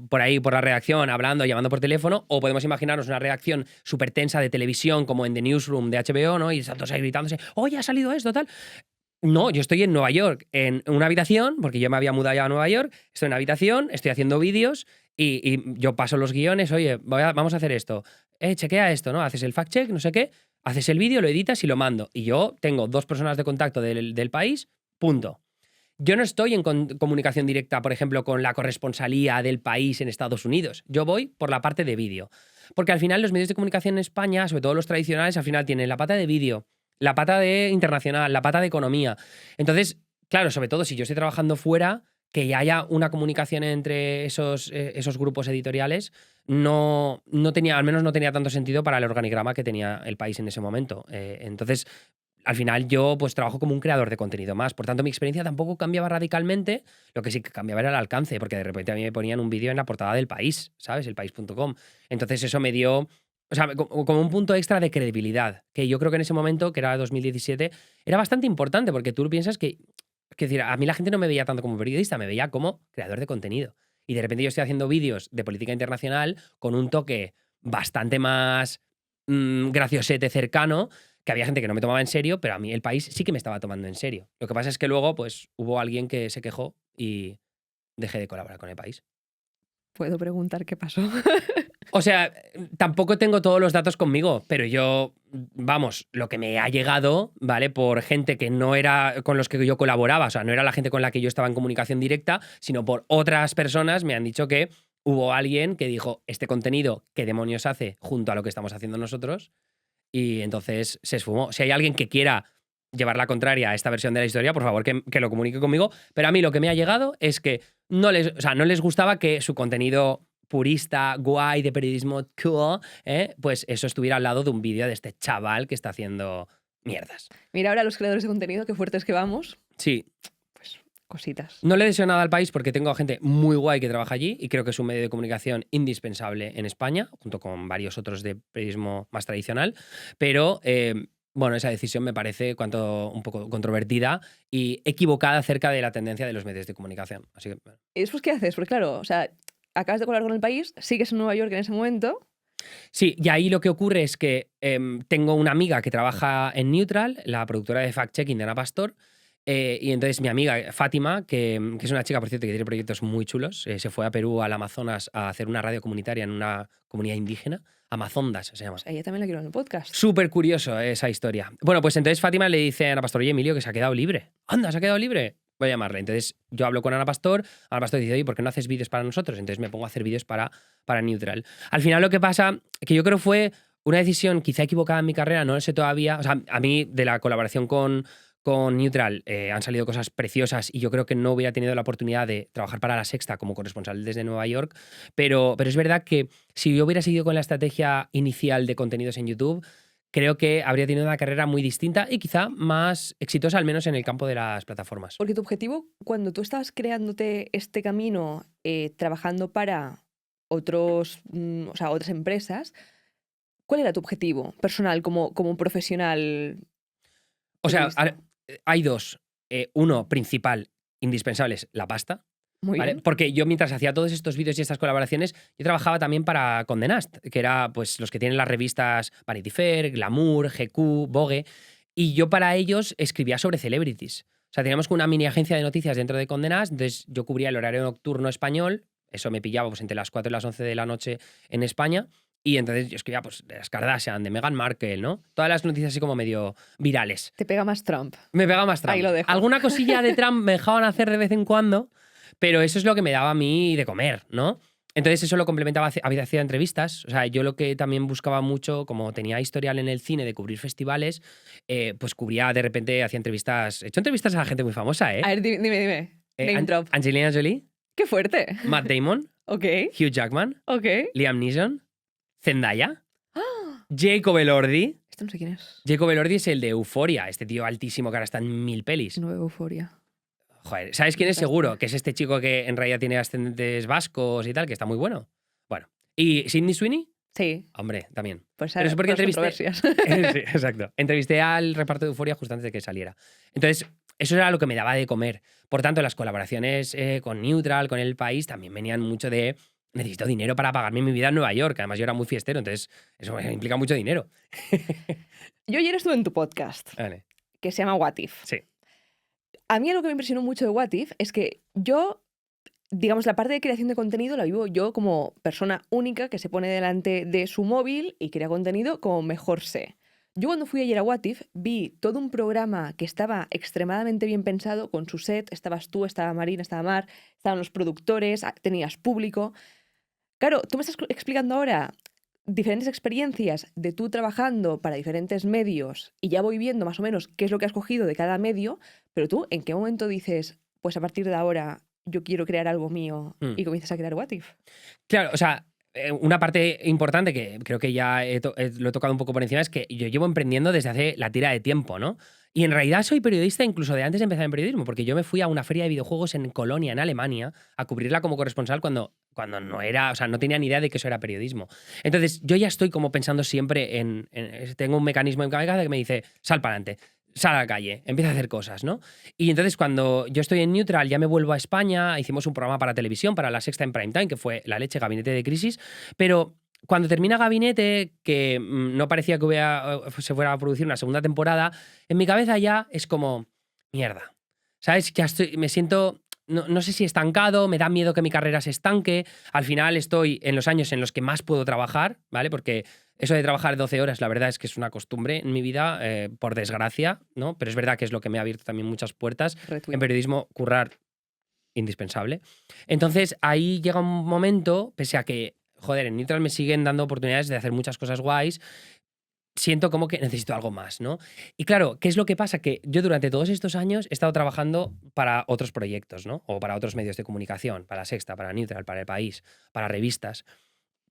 por ahí, por la redacción, hablando, llamando por teléfono, o podemos imaginarnos una redacción súper tensa de televisión, como en The Newsroom de HBO, ¿no? Y están todos ahí gritándose, oye, ha salido esto, tal. No, yo estoy en Nueva York, en una habitación, porque yo me había mudado ya a Nueva York, estoy en una habitación, estoy haciendo vídeos y yo paso los guiones, oye, vamos a hacer esto, chequea esto, ¿no? Haces el fact-check, no sé qué, haces el vídeo, lo editas y lo mando. Y yo tengo 2 personas de contacto del país, punto. Yo no estoy en comunicación directa, por ejemplo, con la corresponsalía del país en Estados Unidos. Yo voy por la parte de vídeo. Porque al final los medios de comunicación en España, sobre todo los tradicionales, al final tienen la pata de vídeo, la pata de internacional, la pata de economía. Entonces, claro, sobre todo si yo estoy trabajando fuera, que haya una comunicación entre esos grupos editoriales no tenía, al menos no tenía tanto sentido para el organigrama que tenía el país en ese momento. Entonces, al final yo pues trabajo como un creador de contenido más. Por tanto, mi experiencia tampoco cambiaba radicalmente. Lo que sí que cambiaba era el alcance, porque de repente a mí me ponían un vídeo en la portada del País, ¿sabes? Elpaís.com. Entonces eso me dio, o sea, como un punto extra de credibilidad, que yo creo que en ese momento, que era 2017, era bastante importante, porque tú piensas que decir, a mí la gente no me veía tanto como periodista, me veía como creador de contenido. Y de repente yo estoy haciendo vídeos de política internacional con un toque bastante más graciosete, cercano, que había gente que no me tomaba en serio, pero a mí el país sí que me estaba tomando en serio. Lo que pasa es que luego pues hubo alguien que se quejó y dejé de colaborar con el país. ¿Puedo preguntar qué pasó? O sea, tampoco tengo todos los datos conmigo, pero yo, vamos, lo que me ha llegado, ¿vale? Por gente que no era con los que yo colaboraba, o sea, no era la gente con la que yo estaba en comunicación directa, sino por otras personas me han dicho que hubo alguien que dijo, este contenido, ¿qué demonios hace junto a lo que estamos haciendo nosotros? Y entonces se esfumó. Si hay alguien que quiera llevar la contraria a esta versión de la historia, por favor que lo comunique conmigo. Pero a mí lo que me ha llegado es que no les gustaba que su contenido purista, guay, de periodismo cool, pues eso estuviera al lado de un vídeo de este chaval que está haciendo mierdas. Mira ahora los creadores de contenido, qué fuertes que vamos. Sí. Pues cositas. No le deseo nada al país porque tengo gente muy guay que trabaja allí y creo que es un medio de comunicación indispensable en España, junto con varios otros de periodismo más tradicional, pero bueno, esa decisión me parece un poco controvertida y equivocada acerca de la tendencia de los medios de comunicación. Así que, bueno. ¿Y después qué haces? Porque claro, o sea, acabas de colaborar con el país, sigues en Nueva York en ese momento. Sí, y ahí lo que ocurre es que tengo una amiga que trabaja en Neutral, la productora de fact-checking de Ana Pastor, y entonces mi amiga Fátima, que es una chica, por cierto, que tiene proyectos muy chulos, se fue a Perú, al Amazonas, a hacer una radio comunitaria en una comunidad indígena, Amazondas se llama. A ella también la quiero en el podcast. Súper curioso esa historia. Bueno, pues entonces Fátima le dice a Ana Pastor, oye, Emilio, que se ha quedado libre. Anda, se ha quedado libre. Voy a llamarle. Entonces yo hablo con Ana Pastor dice, oye, ¿por qué no haces vídeos para nosotros? Entonces me pongo a hacer vídeos para Neutral. Al final lo que pasa, que yo creo fue una decisión quizá equivocada en mi carrera, no lo sé todavía. O sea, a mí de la colaboración con Neutral han salido cosas preciosas y yo creo que no hubiera tenido la oportunidad de trabajar para La Sexta como corresponsal desde Nueva York, pero es verdad que si yo hubiera seguido con la estrategia inicial de contenidos en YouTube, creo que habría tenido una carrera muy distinta y quizá más exitosa, al menos en el campo de las plataformas. Porque tu objetivo, cuando tú estabas creándote este camino, trabajando para otras empresas, ¿cuál era tu objetivo personal como profesional? O sea, periodista? hay 2. Uno principal, indispensable, es la pasta. Muy ¿Vale? bien. Porque yo mientras hacía todos estos vídeos y estas colaboraciones, yo trabajaba también para Condé Nast, que era pues los que tienen las revistas Vanity Fair, Glamour, GQ, Vogue, y yo para ellos escribía sobre celebrities. O sea, teníamos una mini agencia de noticias dentro de Condé Nast, entonces yo cubría el horario nocturno español, eso me pillaba pues entre las 4 y las 11 de la noche en España, y entonces yo escribía pues de las Kardashian, de Meghan Markle, ¿no? Todas las noticias así como medio virales. Te pega más Trump. Me pegaba más Trump. Ahí lo dejo. Alguna cosilla de Trump me dejaban hacer de vez en cuando, pero eso es lo que me daba a mí de comer, ¿no? Entonces eso lo complementaba, hacía entrevistas. O sea, yo lo que también buscaba mucho, como tenía historial en el cine de cubrir festivales, pues cubría de repente, hacía entrevistas. He hecho entrevistas a la gente muy famosa, ¿eh? A ver, dime. Name drop. Angelina Jolie, ¡Qué fuerte! Matt Damon, Ok, Hugh Jackman, ok. Liam Neeson, Zendaya, Jacob Elordi. Esto no sé quién es. Jacob Elordi es el de Euphoria, este tío altísimo que ahora está en 1000 pelis. Nueva Euforia. Joder, ¿sabes quién es seguro? Que es este chico que en realidad tiene ascendentes vascos y tal, que está muy bueno. ¿Y Sydney Sweeney? Sí, Hombre, también. pues Pero es porque todas entrevisté. controversias. Sí, exacto. Entrevisté al reparto de Euforia justo antes de que saliera. Entonces, eso era lo que me daba de comer. Por tanto, las colaboraciones con Neutral, con El País, también venían mucho de necesito dinero para pagarme mi vida en Nueva York. Además, yo era muy fiestero, entonces eso implica mucho dinero. Yo ayer estuve en tu podcast, Vale. que se llama What If. Sí. A mí lo que me impresionó mucho de What If es que yo, digamos, la parte de creación de contenido la vivo yo como persona única que se pone delante de su móvil y crea contenido como mejor sé. Yo cuando fui ayer a What If vi todo un programa que estaba extremadamente bien pensado con su set. Estabas tú, estaba Marina, estaba Mar, estaban los productores, tenías público. Claro, tú me estás explicando ahora diferentes experiencias de tú trabajando para diferentes medios y ya voy viendo más o menos qué es lo que has cogido de cada medio, pero tú, ¿en qué momento dices, pues a partir de ahora yo quiero crear algo mío y comienzas a crear What If? Claro, o sea, una parte importante que creo que ya lo he tocado un poco por encima es que yo llevo emprendiendo desde hace la tira de tiempo, ¿no? Y en realidad soy periodista incluso de antes de empezar en periodismo, porque yo me fui a una feria de videojuegos en Colonia, en Alemania, a cubrirla como corresponsal cuando no era, o sea, no tenía ni idea de que eso era periodismo. Entonces, yo ya estoy como pensando siempre tengo un mecanismo en mi cabeza que me dice, sal para adelante, sal a la calle, empieza a hacer cosas, ¿no? Y entonces cuando yo estoy en Neutral, ya me vuelvo a España, hicimos un programa para televisión, para La Sexta en Prime Time, que fue La Leche, Gabinete de Crisis, pero cuando termina Gabinete, que no parecía que se fuera a producir una segunda temporada, en mi cabeza ya es como, mierda, ¿sabes? Ya me siento, no sé si estancado, me da miedo que mi carrera se estanque, al final estoy en los años en los que más puedo trabajar, ¿vale? Porque eso de trabajar 12 horas, la verdad es que es una costumbre en mi vida, por desgracia, ¿no? Pero es verdad que es lo que me ha abierto también muchas puertas. Retweet. En periodismo, currar, indispensable. Entonces, ahí llega un momento, pese a que, joder, en Neutral me siguen dando oportunidades de hacer muchas cosas guays, siento como que necesito algo más, ¿no? Y claro, ¿qué es lo que pasa? Que yo durante todos estos años he estado trabajando para otros proyectos, ¿no? O para otros medios de comunicación, para La Sexta, para Neutral, para El País, para revistas.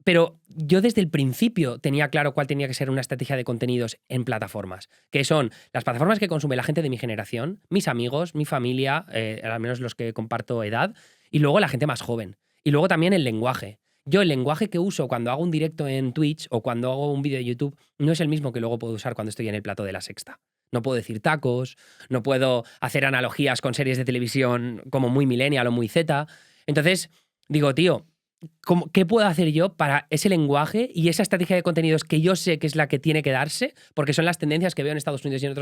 Pero yo desde el principio tenía claro cuál tenía que ser una estrategia de contenidos en plataformas, que son las plataformas que consume la gente de mi generación, mis amigos, mi familia, al menos los que comparto edad, y luego la gente más joven. Y luego también el lenguaje. Yo el lenguaje que uso cuando hago un directo en Twitch o cuando hago un vídeo de YouTube no es el mismo que luego puedo usar cuando estoy en el plató de La Sexta. No puedo decir tacos, no puedo hacer analogías con series de televisión como muy millennial o muy Z. Entonces, digo, tío, ¿qué puedo hacer yo para ese lenguaje y esa estrategia de contenidos que yo sé que es la que tiene que darse, porque son las tendencias que veo en Estados Unidos y en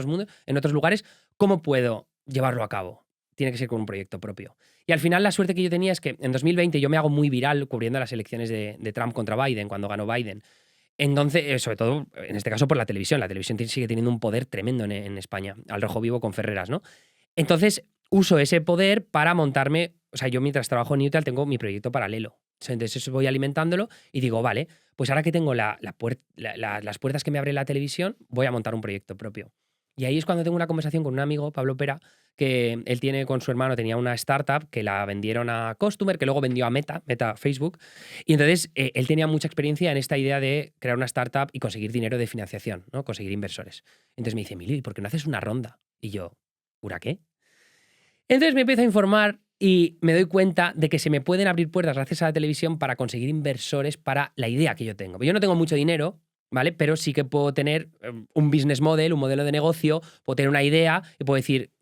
otros lugares? ¿Cómo puedo llevarlo a cabo? Tiene que ser con un proyecto propio. Y al final la suerte que yo tenía es que en 2020 yo me hago muy viral cubriendo las elecciones de Trump contra Biden, cuando ganó Biden. Entonces, sobre todo, en este caso por la televisión. La televisión sigue teniendo un poder tremendo en España. Al rojo vivo con Ferreras, ¿no? Entonces, uso ese poder para montarme. O sea, yo mientras trabajo en Neutral tengo mi proyecto paralelo. Entonces voy alimentándolo y digo, vale, pues ahora que tengo las puertas que me abre la televisión, voy a montar un proyecto propio. Y ahí es cuando tengo una conversación con un amigo, Pablo Pera, que él tiene con su hermano, tenía una startup que la vendieron a Customer, que luego vendió a Meta Facebook. Y entonces él tenía mucha experiencia en esta idea de crear una startup y conseguir dinero de financiación, ¿no? Conseguir inversores. Entonces me dice, Emilio, ¿y por qué no haces una ronda? Y yo, ¿ura qué? Entonces me empiezo a informar y me doy cuenta de que se me pueden abrir puertas gracias a la televisión para conseguir inversores para la idea que yo tengo. Yo no tengo mucho dinero, ¿vale? Pero sí que puedo tener un business model, un modelo de negocio, puedo tener una idea y puedo decir,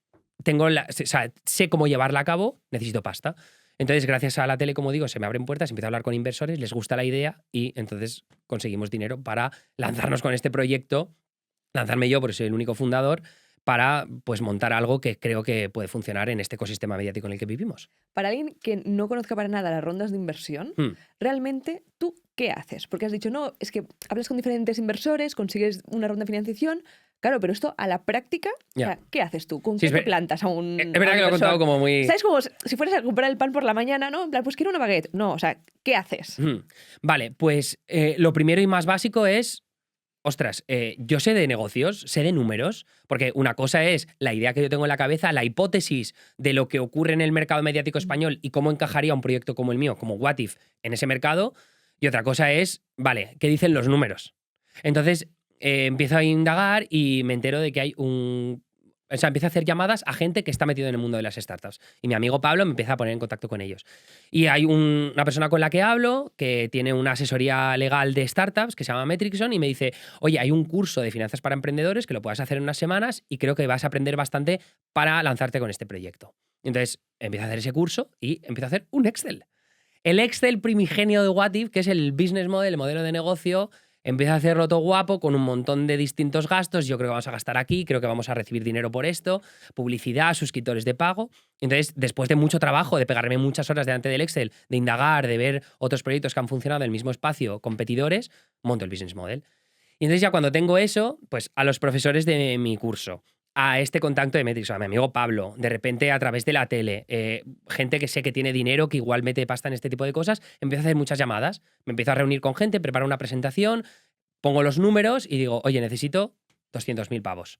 sé cómo llevarla a cabo, necesito pasta. Entonces, gracias a la tele, como digo, se me abren puertas, empiezo a hablar con inversores, les gusta la idea y entonces conseguimos dinero para lanzarnos con este proyecto, lanzarme yo, porque soy el único fundador, para pues montar algo que creo que puede funcionar en este ecosistema mediático en el que vivimos. Para alguien que no conozca para nada las rondas de inversión, realmente, ¿tú qué haces? Porque has dicho, no, es que hablas con diferentes inversores, consigues una ronda de financiación. Claro, pero esto a la práctica, o sea, ¿qué haces tú? ¿Con qué te plantas a un Es verdad que lo he contado como muy... ¿Sabes? Como si fueras a comprar el pan por la mañana, ¿no? En plan, pues quiero una baguette. No, o sea, ¿qué haces? Vale, pues lo primero y más básico es... Ostras, yo sé de negocios, sé de números, porque una cosa es la idea que yo tengo en la cabeza, la hipótesis de lo que ocurre en el mercado mediático español y cómo encajaría un proyecto como el mío, como What If, en ese mercado, y otra cosa es, vale, ¿qué dicen los números? Entonces, empiezo a indagar y me entero de que hay O sea, empiezo a hacer llamadas a gente que está metido en el mundo de las startups. Y mi amigo Pablo me empieza a poner en contacto con ellos. Y hay una persona con la que hablo que tiene una asesoría legal de startups que se llama Metrixon y me dice, oye, hay un curso de finanzas para emprendedores que lo puedas hacer en unas semanas y creo que vas a aprender bastante para lanzarte con este proyecto. Entonces, empiezo a hacer ese curso y empiezo a hacer un Excel. El Excel primigenio de What If, que es el business model, el modelo de negocio. Empieza a hacerlo todo guapo con un montón de distintos gastos. Yo creo que vamos a gastar aquí, creo que vamos a recibir dinero por esto, publicidad, suscriptores de pago. Entonces, después de mucho trabajo, de pegarme muchas horas delante del Excel, de indagar, de ver otros proyectos que han funcionado en el mismo espacio, competidores, monto el business model. Y entonces ya cuando tengo eso, pues a los profesores de mi curso, a este contacto de Metrix, a mi amigo Pablo, de repente a través de la tele, gente que sé que tiene dinero, que igual mete pasta en este tipo de cosas, empiezo a hacer muchas llamadas, me empiezo a reunir con gente, preparo una presentación, pongo los números y digo, oye, necesito 200.000 pavos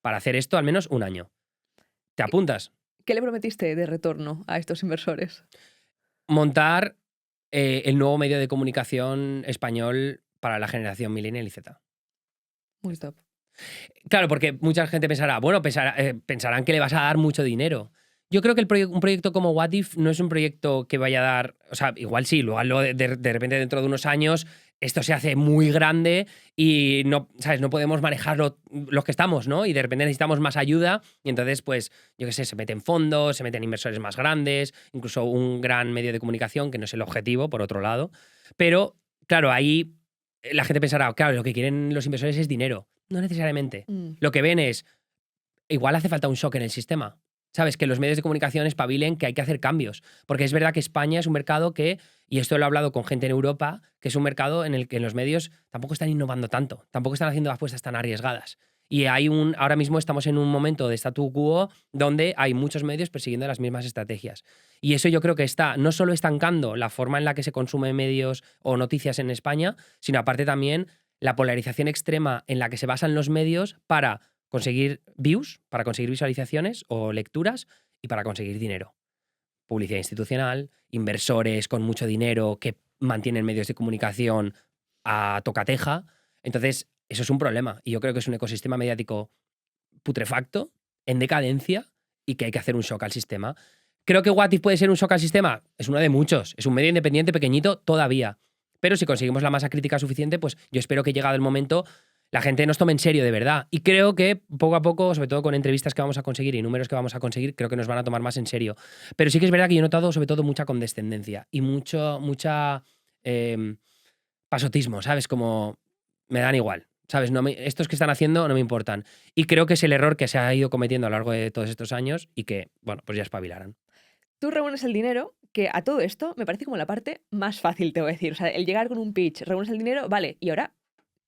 para hacer esto al menos un año. ¿Te apuntas? ¿Qué le prometiste de retorno a estos inversores? Montar el nuevo medio de comunicación español para la generación millennial y Z. Muy top. Claro, porque mucha gente pensará, bueno, pensarán que le vas a dar mucho dinero. Yo creo que un proyecto como What If no es un proyecto que vaya a dar, o sea, igual sí, luego de repente dentro de unos años esto se hace muy grande y no, ¿sabes? No podemos manejarlo los que estamos, ¿no? Y de repente necesitamos más ayuda y entonces, pues, yo qué sé, se meten fondos, se meten inversores más grandes, incluso un gran medio de comunicación, que no es el objetivo, por otro lado. Pero, claro, ahí la gente pensará, claro, lo que quieren los inversores es dinero. No necesariamente. Lo que ven es, igual hace falta un shock en el sistema. ¿Sabes? Que los medios de comunicación espabilen, que hay que hacer cambios. Porque es verdad que España es un mercado que, y esto lo he hablado con gente en Europa, que es un mercado en el que los medios tampoco están innovando tanto, tampoco están haciendo apuestas tan arriesgadas. Y ahora mismo estamos en un momento de statu quo donde hay muchos medios persiguiendo las mismas estrategias. Y eso yo creo que está no solo estancando la forma en la que se consumen medios o noticias en España, sino aparte también la polarización extrema en la que se basan los medios para conseguir views, para conseguir visualizaciones o lecturas y para conseguir dinero. Publicidad institucional, inversores con mucho dinero que mantienen medios de comunicación a tocateja. Entonces, eso es un problema. Y yo creo que es un ecosistema mediático putrefacto, en decadencia y que hay que hacer un shock al sistema. Creo que What If puede ser un shock al sistema. Es uno de muchos. Es un medio independiente pequeñito todavía. Pero si conseguimos la masa crítica suficiente, pues yo espero que llegado el momento la gente nos tome en serio de verdad. Y creo que poco a poco, sobre todo con entrevistas que vamos a conseguir y números que vamos a conseguir, creo que nos van a tomar más en serio. Pero sí que es verdad que yo he notado sobre todo mucha condescendencia y mucha pasotismo, ¿sabes? Como me dan igual, ¿sabes? Estos que están haciendo no me importan. Y creo que es el error que se ha ido cometiendo a lo largo de todos estos años y que, bueno, pues ya espabilarán. Tú reúnes el dinero, que a todo esto me parece como la parte más fácil, te voy a decir. O sea, el llegar con un pitch, reúnes el dinero, vale, y ahora,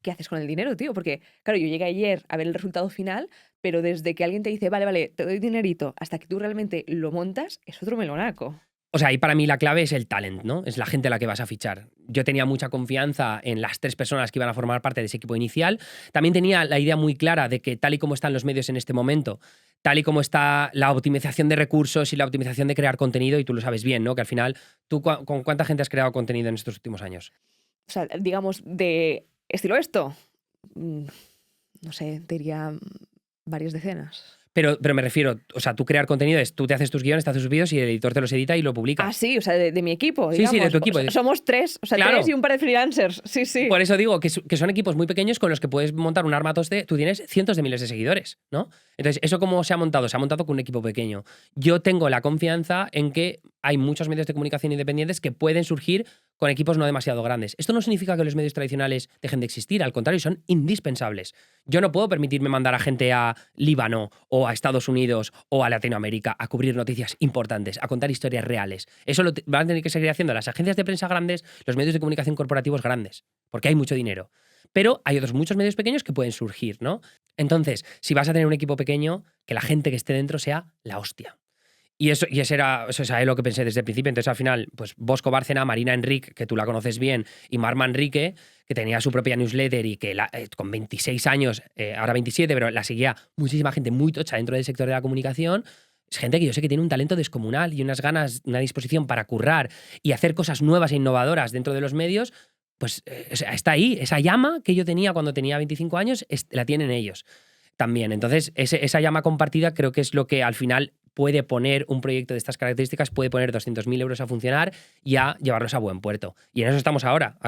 ¿qué haces con el dinero, tío? Porque, claro, yo llegué ayer a ver el resultado final, pero desde que alguien te dice, vale, te doy dinerito, hasta que tú realmente lo montas, es otro melonaco. O sea, ahí para mí la clave es el talent, ¿no? Es la gente a la que vas a fichar. Yo tenía mucha confianza en las 3 personas que iban a formar parte de ese equipo inicial. También tenía la idea muy clara de que tal y como están los medios en este momento, tal y como está la optimización de recursos y la optimización de crear contenido, y tú lo sabes bien, ¿no? Que al final, ¿tú con cuánta gente has creado contenido en estos últimos años? O sea, digamos, de estilo esto, no sé, te diría varias decenas. Pero me refiero, o sea, tú crear contenido es, tú te haces tus guiones, te haces tus vídeos y el editor te los edita y lo publica. Ah, sí, o sea, de mi equipo, Sí, digamos. sí, de tu equipo. Somos 3, o sea, Claro. 3 y un par de freelancers, sí, sí. Por eso digo que son equipos muy pequeños con los que puedes montar un armatoste. Tú tienes cientos de miles de seguidores, ¿no? Entonces, ¿eso cómo se ha montado? Se ha montado con un equipo pequeño. Yo tengo la confianza en que hay muchos medios de comunicación independientes que pueden surgir con equipos no demasiado grandes. Esto no significa que los medios tradicionales dejen de existir, al contrario, son indispensables. Yo no puedo permitirme mandar a gente a Líbano o a Estados Unidos o a Latinoamérica a cubrir noticias importantes, a contar historias reales. Eso lo van a tener que seguir haciendo las agencias de prensa grandes, los medios de comunicación corporativos grandes, porque hay mucho dinero. Pero hay otros muchos medios pequeños que pueden surgir, ¿no? Entonces, si vas a tener un equipo pequeño, que la gente que esté dentro sea la hostia. Y eso es lo que pensé desde el principio. Entonces, al final, pues Bosco Bárcena, Marina Enrique, que tú la conoces bien, y Mar Manrique, que tenía su propia newsletter y que con 26 años, ahora 27, pero la seguía muchísima gente muy tocha dentro del sector de la comunicación. Es gente que yo sé que tiene un talento descomunal y unas ganas, una disposición para currar y hacer cosas nuevas e innovadoras dentro de los medios. Pues está ahí. Esa llama que yo tenía cuando tenía 25 años, la tienen ellos. también. Entonces, esa llama compartida creo que es lo que al final puede poner un proyecto de estas características, puede poner 200.000 euros a funcionar y a llevarlos a buen puerto. Y en eso estamos ahora.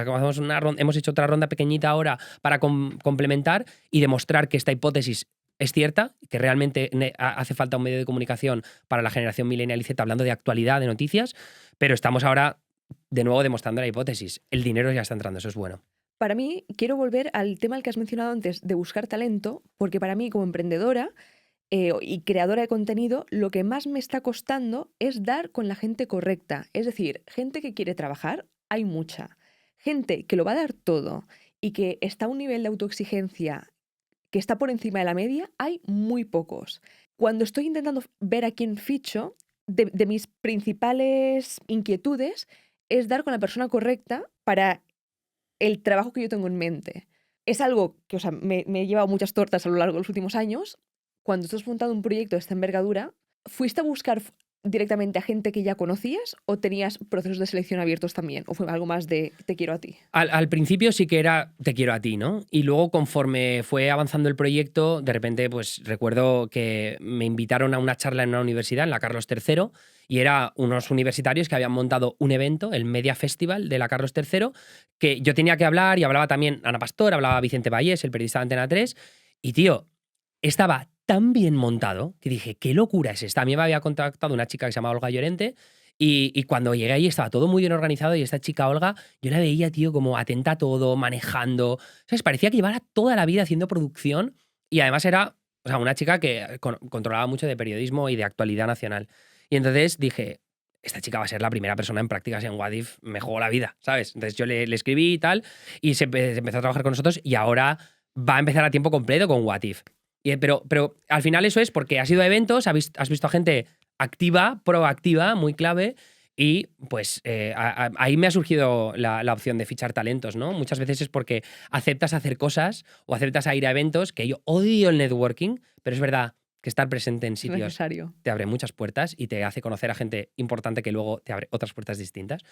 Hemos hecho otra ronda pequeñita ahora para complementar y demostrar que esta hipótesis es cierta, que realmente hace falta un medio de comunicación para la generación millennial y Z, hablando de actualidad, de noticias, pero estamos ahora de nuevo demostrando la hipótesis. El dinero ya está entrando, eso es bueno. Para mí, quiero volver al tema al que has mencionado antes de buscar talento, porque para mí como emprendedora y creadora de contenido, lo que más me está costando es dar con la gente correcta. Es decir, gente que quiere trabajar, hay mucha. Gente que lo va a dar todo y que está a un nivel de autoexigencia que está por encima de la media, hay muy pocos. Cuando estoy intentando ver a quién ficho, de mis principales inquietudes es dar con la persona correcta para el trabajo que yo tengo en mente. Es algo que, o sea, me he llevado muchas tortas a lo largo de los últimos años. Cuando tú has montado un proyecto de esta envergadura, ¿fuiste a buscar directamente a gente que ya conocías o tenías procesos de selección abiertos también? ¿O fue algo más de te quiero a ti? Al principio sí que era te quiero a ti, ¿no? Y luego conforme fue avanzando el proyecto, de repente pues recuerdo que me invitaron a una charla en una universidad, en la Carlos III, y era unos universitarios que habían montado un evento, el Media Festival de la Carlos III, que yo tenía que hablar y hablaba también Ana Pastor, hablaba Vicente Vallés, el periodista de Antena 3, y tío, estaba tan bien montado que dije, ¿qué locura es esta? A mí me había contactado una chica que se llama Olga Llorente y cuando llegué ahí estaba todo muy bien organizado y esta chica Olga, yo la veía, tío, como atenta a todo, manejando, ¿sabes? Parecía que llevara toda la vida haciendo producción y además era, o sea, una chica que controlaba mucho de periodismo y de actualidad nacional. Y entonces dije, esta chica va a ser la primera persona en prácticas en What If, me jugó la vida, ¿sabes? Entonces yo le escribí y tal y se empezó a trabajar con nosotros y ahora va a empezar a tiempo completo con What If. Pero al final eso es porque has ido a eventos, has visto a gente activa, proactiva, muy clave, y pues ahí me ha surgido la opción de fichar talentos, ¿no? Muchas veces es porque aceptas hacer cosas o aceptas a ir a eventos, que yo odio el networking, pero es verdad que estar presente en Es sitios necesario. te abre muchas puertas y te hace conocer a gente importante que luego te abre otras puertas distintas.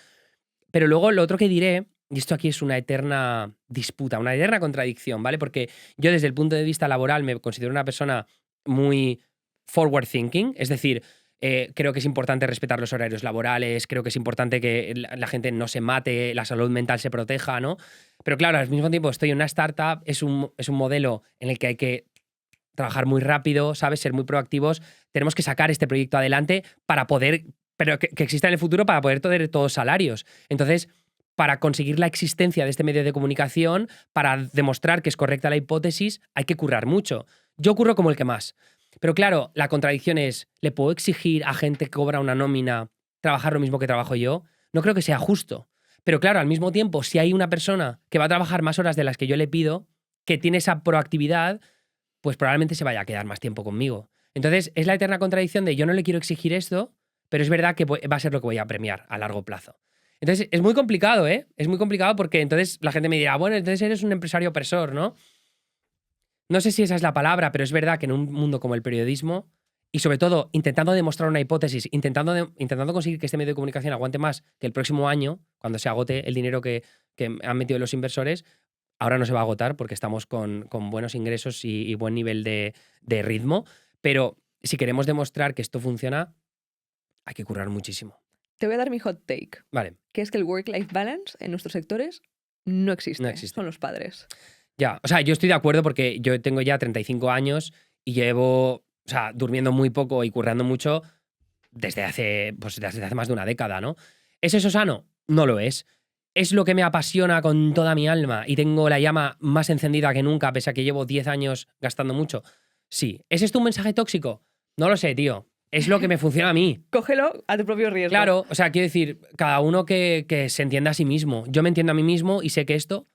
Pero luego lo otro que diré, y esto aquí es una eterna disputa, una eterna contradicción, ¿vale? Porque yo desde el punto de vista laboral me considero una persona muy forward thinking, es decir, creo que es importante respetar los horarios laborales, creo que es importante que la gente no se mate, la salud mental se proteja, ¿no? Pero claro, al mismo tiempo estoy en una startup, es un modelo en el que hay que trabajar muy rápido, ¿sabes? Ser muy proactivos. Tenemos que sacar este proyecto adelante para poder, pero que exista en el futuro para poder tener todos salarios. Entonces, para conseguir la existencia de este medio de comunicación, para demostrar que es correcta la hipótesis, hay que currar mucho. Yo curro como el que más. Pero claro, la contradicción es, ¿le puedo exigir a gente que cobra una nómina trabajar lo mismo que trabajo yo? No creo que sea justo. Pero claro, al mismo tiempo, si hay una persona que va a trabajar más horas de las que yo le pido, que tiene esa proactividad, pues probablemente se vaya a quedar más tiempo conmigo. Entonces, es la eterna contradicción de yo no le quiero exigir esto, pero es verdad que va a ser lo que voy a premiar a largo plazo. Entonces, es muy complicado, ¿eh? Es muy complicado porque entonces la gente me dirá, bueno, entonces eres un empresario opresor, ¿no? No sé si esa es la palabra, pero es verdad que en un mundo como el periodismo, y sobre todo intentando demostrar una hipótesis, intentando conseguir que este medio de comunicación aguante más que el próximo año, cuando se agote el dinero que han metido los inversores, ahora no se va a agotar porque estamos con buenos ingresos y buen nivel de ritmo, pero si queremos demostrar que esto funciona, hay que currar muchísimo. Te voy a dar mi hot take, Vale, que es que el work-life balance en nuestros sectores no existe. No existe. Son los padres. ya. O sea, yo estoy de acuerdo porque yo tengo ya 35 años y llevo, o sea, durmiendo muy poco y currando mucho desde hace más de una década, ¿no? ¿Es eso sano? No lo es. ¿Es lo que me apasiona con toda mi alma y tengo la llama más encendida que nunca, pese a que llevo 10 años gastando mucho? Sí. ¿Es esto un mensaje tóxico? No lo sé, tío. Es lo que me funciona a mí. Cógelo a tu propio riesgo. Claro, o sea, quiero decir, cada uno que se entienda a sí mismo. Yo me entiendo a mí mismo y sé que esto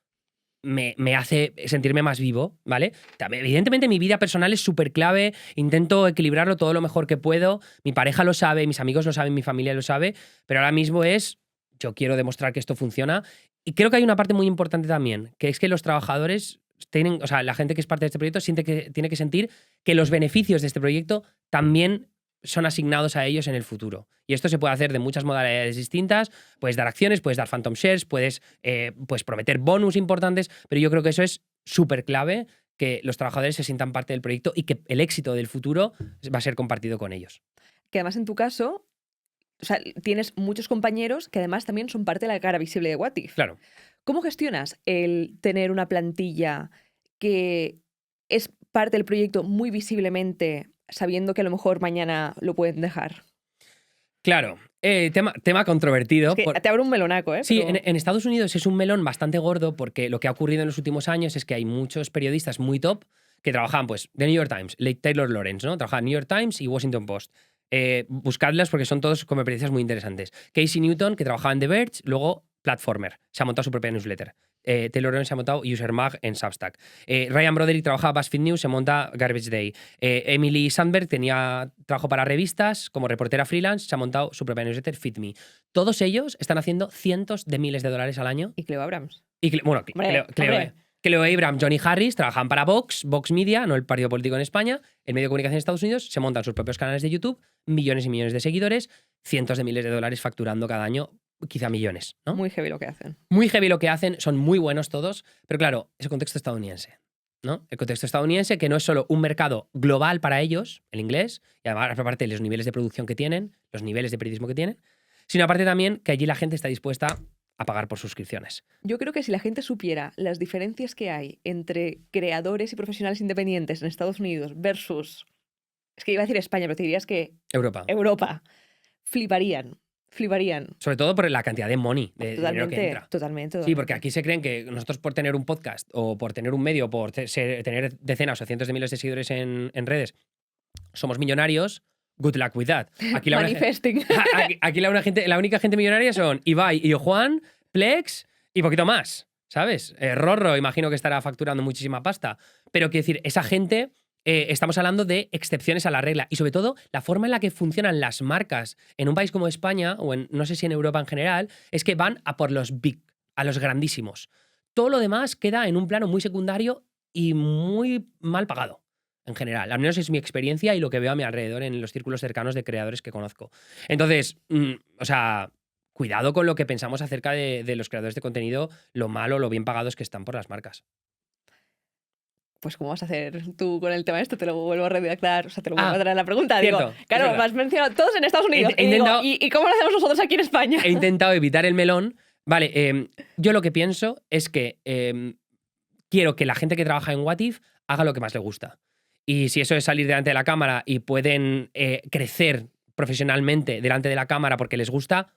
me hace sentirme más vivo, ¿vale? Evidentemente mi vida personal es súper clave, intento equilibrarlo todo lo mejor que puedo, mi pareja lo sabe, mis amigos lo saben, mi familia lo sabe, pero ahora mismo yo quiero demostrar que esto funciona y creo que hay una parte muy importante también, que es que los trabajadores tienen, o sea, la gente que es parte de este proyecto tiene que sentir que los beneficios de este proyecto también son asignados a ellos en el futuro. Y esto se puede hacer de muchas modalidades distintas. Puedes dar acciones, puedes dar phantom shares, puedes prometer bonus importantes, pero yo creo que eso es súper clave, que los trabajadores se sientan parte del proyecto y que el éxito del futuro va a ser compartido con ellos. Que además en tu caso, o sea, tienes muchos compañeros que además también son parte de la cara visible de What If. Claro. ¿Cómo gestionas el tener una plantilla que es parte del proyecto muy visiblemente, sabiendo que a lo mejor mañana lo pueden dejar? Claro, tema controvertido. Es que te abro un melonaco, ¿eh? Sí, Pero- en Estados Unidos es un melón bastante gordo porque lo que ha ocurrido en los últimos años es que hay muchos periodistas muy top que trabajaban, pues, de New York Times, Taylor Lawrence, ¿no? Trabajaba en New York Times y Washington Post. Buscadlas porque son todos como periodistas muy interesantes. Casey Newton, que trabajaba en The Verge, luego Platformer, se ha montado su propia newsletter. Taylor Lawrence se ha montado UserMag en Substack. Ryan Broderick trabajaba BuzzFeed News, se monta Garbage Day. Emily Sandberg tenía trabajo para revistas como reportera freelance, se ha montado su propia newsletter FeedMe. Todos ellos están haciendo cientos de miles de dólares al año. Y Cleo Abrams. Y bueno, Cleo Abrams, Johnny Harris trabajan para Vox Media, no el partido político en España, el medio de comunicación en Estados Unidos, se montan sus propios canales de YouTube, millones y millones de seguidores, cientos de miles de dólares facturando cada año, quizá millones, ¿no? Muy heavy lo que hacen. Muy heavy lo que hacen, son muy buenos todos, pero claro, es el contexto estadounidense, ¿no? El contexto estadounidense que no es solo un mercado global para ellos, el inglés, y además aparte de los niveles de producción que tienen, los niveles de periodismo que tienen, sino aparte también que allí la gente está dispuesta a pagar por suscripciones. Yo creo que si la gente supiera las diferencias que hay entre creadores y profesionales independientes en Estados Unidos versus, es que iba a decir España, pero te dirías que Europa, fliparían. Sobre todo por la cantidad de money, de dinero que entra. Totalmente. Sí, porque aquí se creen que nosotros por tener un podcast o por tener un medio, por tener decenas o cientos de miles de seguidores en redes, somos millonarios. Good luck with that. Aquí la Manifesting. aquí la única gente millonaria son Ibai y Juan, Plex y poquito más, ¿sabes? Rorro, imagino que estará facturando muchísima pasta. Pero quiero decir, esa gente, estamos hablando de excepciones a la regla. Y sobre todo, la forma en la que funcionan las marcas en un país como España, o no sé si en Europa en general, es que van a por los big, a los grandísimos. Todo lo demás queda en un plano muy secundario y muy mal pagado. En general, al menos es mi experiencia y lo que veo a mi alrededor en los círculos cercanos de creadores que conozco. Entonces, o sea, cuidado con lo que pensamos acerca de los creadores de contenido, lo malo, lo bien pagados que están por las marcas. Pues ¿cómo vas a hacer tú con el tema de esto? Te lo vuelvo a redactar, o sea, te lo vuelvo Ah, a traer la pregunta. cierto, Digo, es claro, verdad. me has mencionado todos en Estados Unidos. He Y, digo, intentado- ¿y cómo lo hacemos nosotros aquí en España? He intentado evitar el melón. Vale, yo lo que pienso es que quiero que la gente que trabaja en What If haga lo que más le gusta. Y si eso es salir delante de la cámara y pueden crecer profesionalmente delante de la cámara porque les gusta,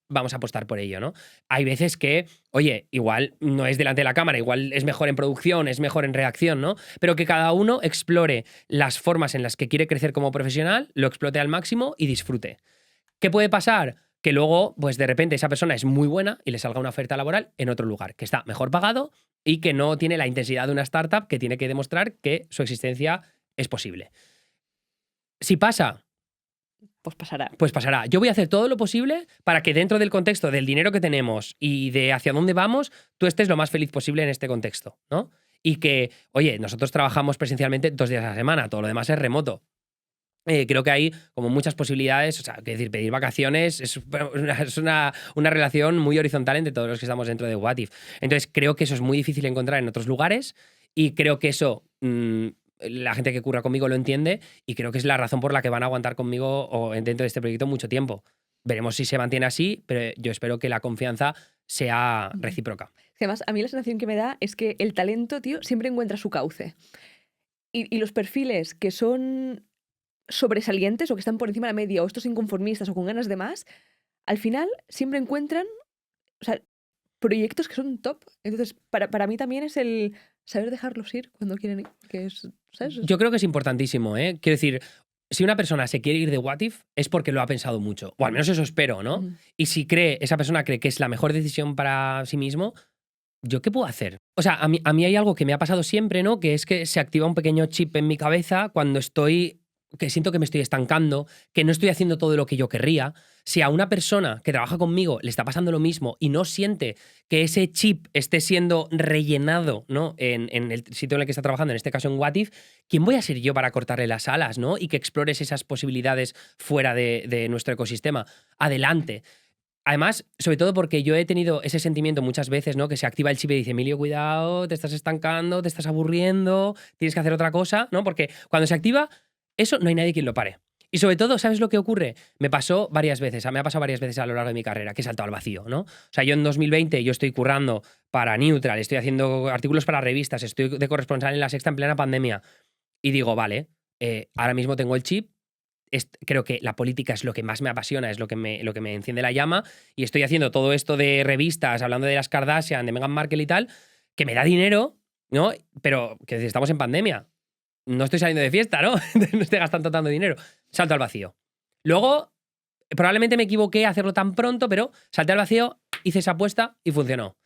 vamos a apostar por ello, ¿no? Hay veces que, oye, igual no es delante de la cámara, igual es mejor en producción, es mejor en reacción, ¿no? Pero que cada uno explore las formas en las que quiere crecer como profesional, lo explote al máximo y disfrute. ¿Qué puede pasar? Que luego, pues de repente esa persona es muy buena y le salga una oferta laboral en otro lugar, que está mejor pagado y que no tiene la intensidad de una startup que tiene que demostrar que su existencia es posible. Si pasa, Pues pasará. pues pasará. Yo voy a hacer todo lo posible para que dentro del contexto del dinero que tenemos y de hacia dónde vamos, tú estés lo más feliz posible en este contexto, ¿no? Y que, oye, nosotros trabajamos presencialmente 2 días a la semana, todo lo demás es remoto. Creo que hay como muchas posibilidades, o sea, que decir, pedir vacaciones es una relación muy horizontal entre todos los que estamos dentro de What If. Entonces creo que eso es muy difícil encontrar en otros lugares y creo que eso la gente que curra conmigo lo entiende y creo que es la razón por la que van a aguantar conmigo o dentro de este proyecto mucho tiempo. Veremos si se mantiene así, pero yo espero que la confianza sea recíproca. Que además, a mí la sensación que me da es que el talento, tío, siempre encuentra su cauce. Y los perfiles que son sobresalientes o que están por encima de la media o estos inconformistas o con ganas de más, al final siempre encuentran, o sea, proyectos que son top. Entonces, para mí también es el saber dejarlos ir cuando quieren ir, que es, ¿sabes? Yo creo que es importantísimo, ¿eh? Quiero decir, si una persona se quiere ir de What If es porque lo ha pensado mucho, o al menos eso espero, ¿no? Ujú. Y si esa persona cree que es la mejor decisión para sí mismo, ¿yo qué puedo hacer? O sea, a mí hay algo que me ha pasado siempre, ¿no? Que es que se activa un pequeño chip en mi cabeza cuando que siento que me estoy estancando, que no estoy haciendo todo lo que yo querría. Si a una persona que trabaja conmigo le está pasando lo mismo y no siente que ese chip esté siendo rellenado, ¿no? en el sitio en el que está trabajando, en este caso en What If, ¿quién voy a ser yo para cortarle las alas, ¿no? Y que explores esas posibilidades fuera de nuestro ecosistema. Adelante. Además, sobre todo porque yo he tenido ese sentimiento muchas veces, ¿no? Que se activa el chip y dice, Emilio, cuidado, te estás estancando, te estás aburriendo, tienes que hacer otra cosa, ¿no? Porque cuando se activa, eso no hay nadie quien lo pare. Y sobre todo, ¿sabes lo que ocurre? Me ha pasado varias veces a lo largo de mi carrera, que he saltado al vacío, ¿no? O sea, yo en 2020 yo estoy currando para Neutral, estoy haciendo artículos para revistas, estoy de corresponsal en La Sexta en plena pandemia. Y digo, vale, ahora mismo tengo el chip, creo que la política es lo que más me apasiona, es lo que me enciende la llama, y estoy haciendo todo esto de revistas, hablando de las Kardashian, de Meghan Markle y tal, que me da dinero, ¿no? Pero que estamos en pandemia. No estoy saliendo de fiesta, ¿no? No estoy gastando tanto dinero. Salto al vacío. Luego, probablemente me equivoqué a hacerlo tan pronto, pero salté al vacío, hice esa apuesta y funcionó.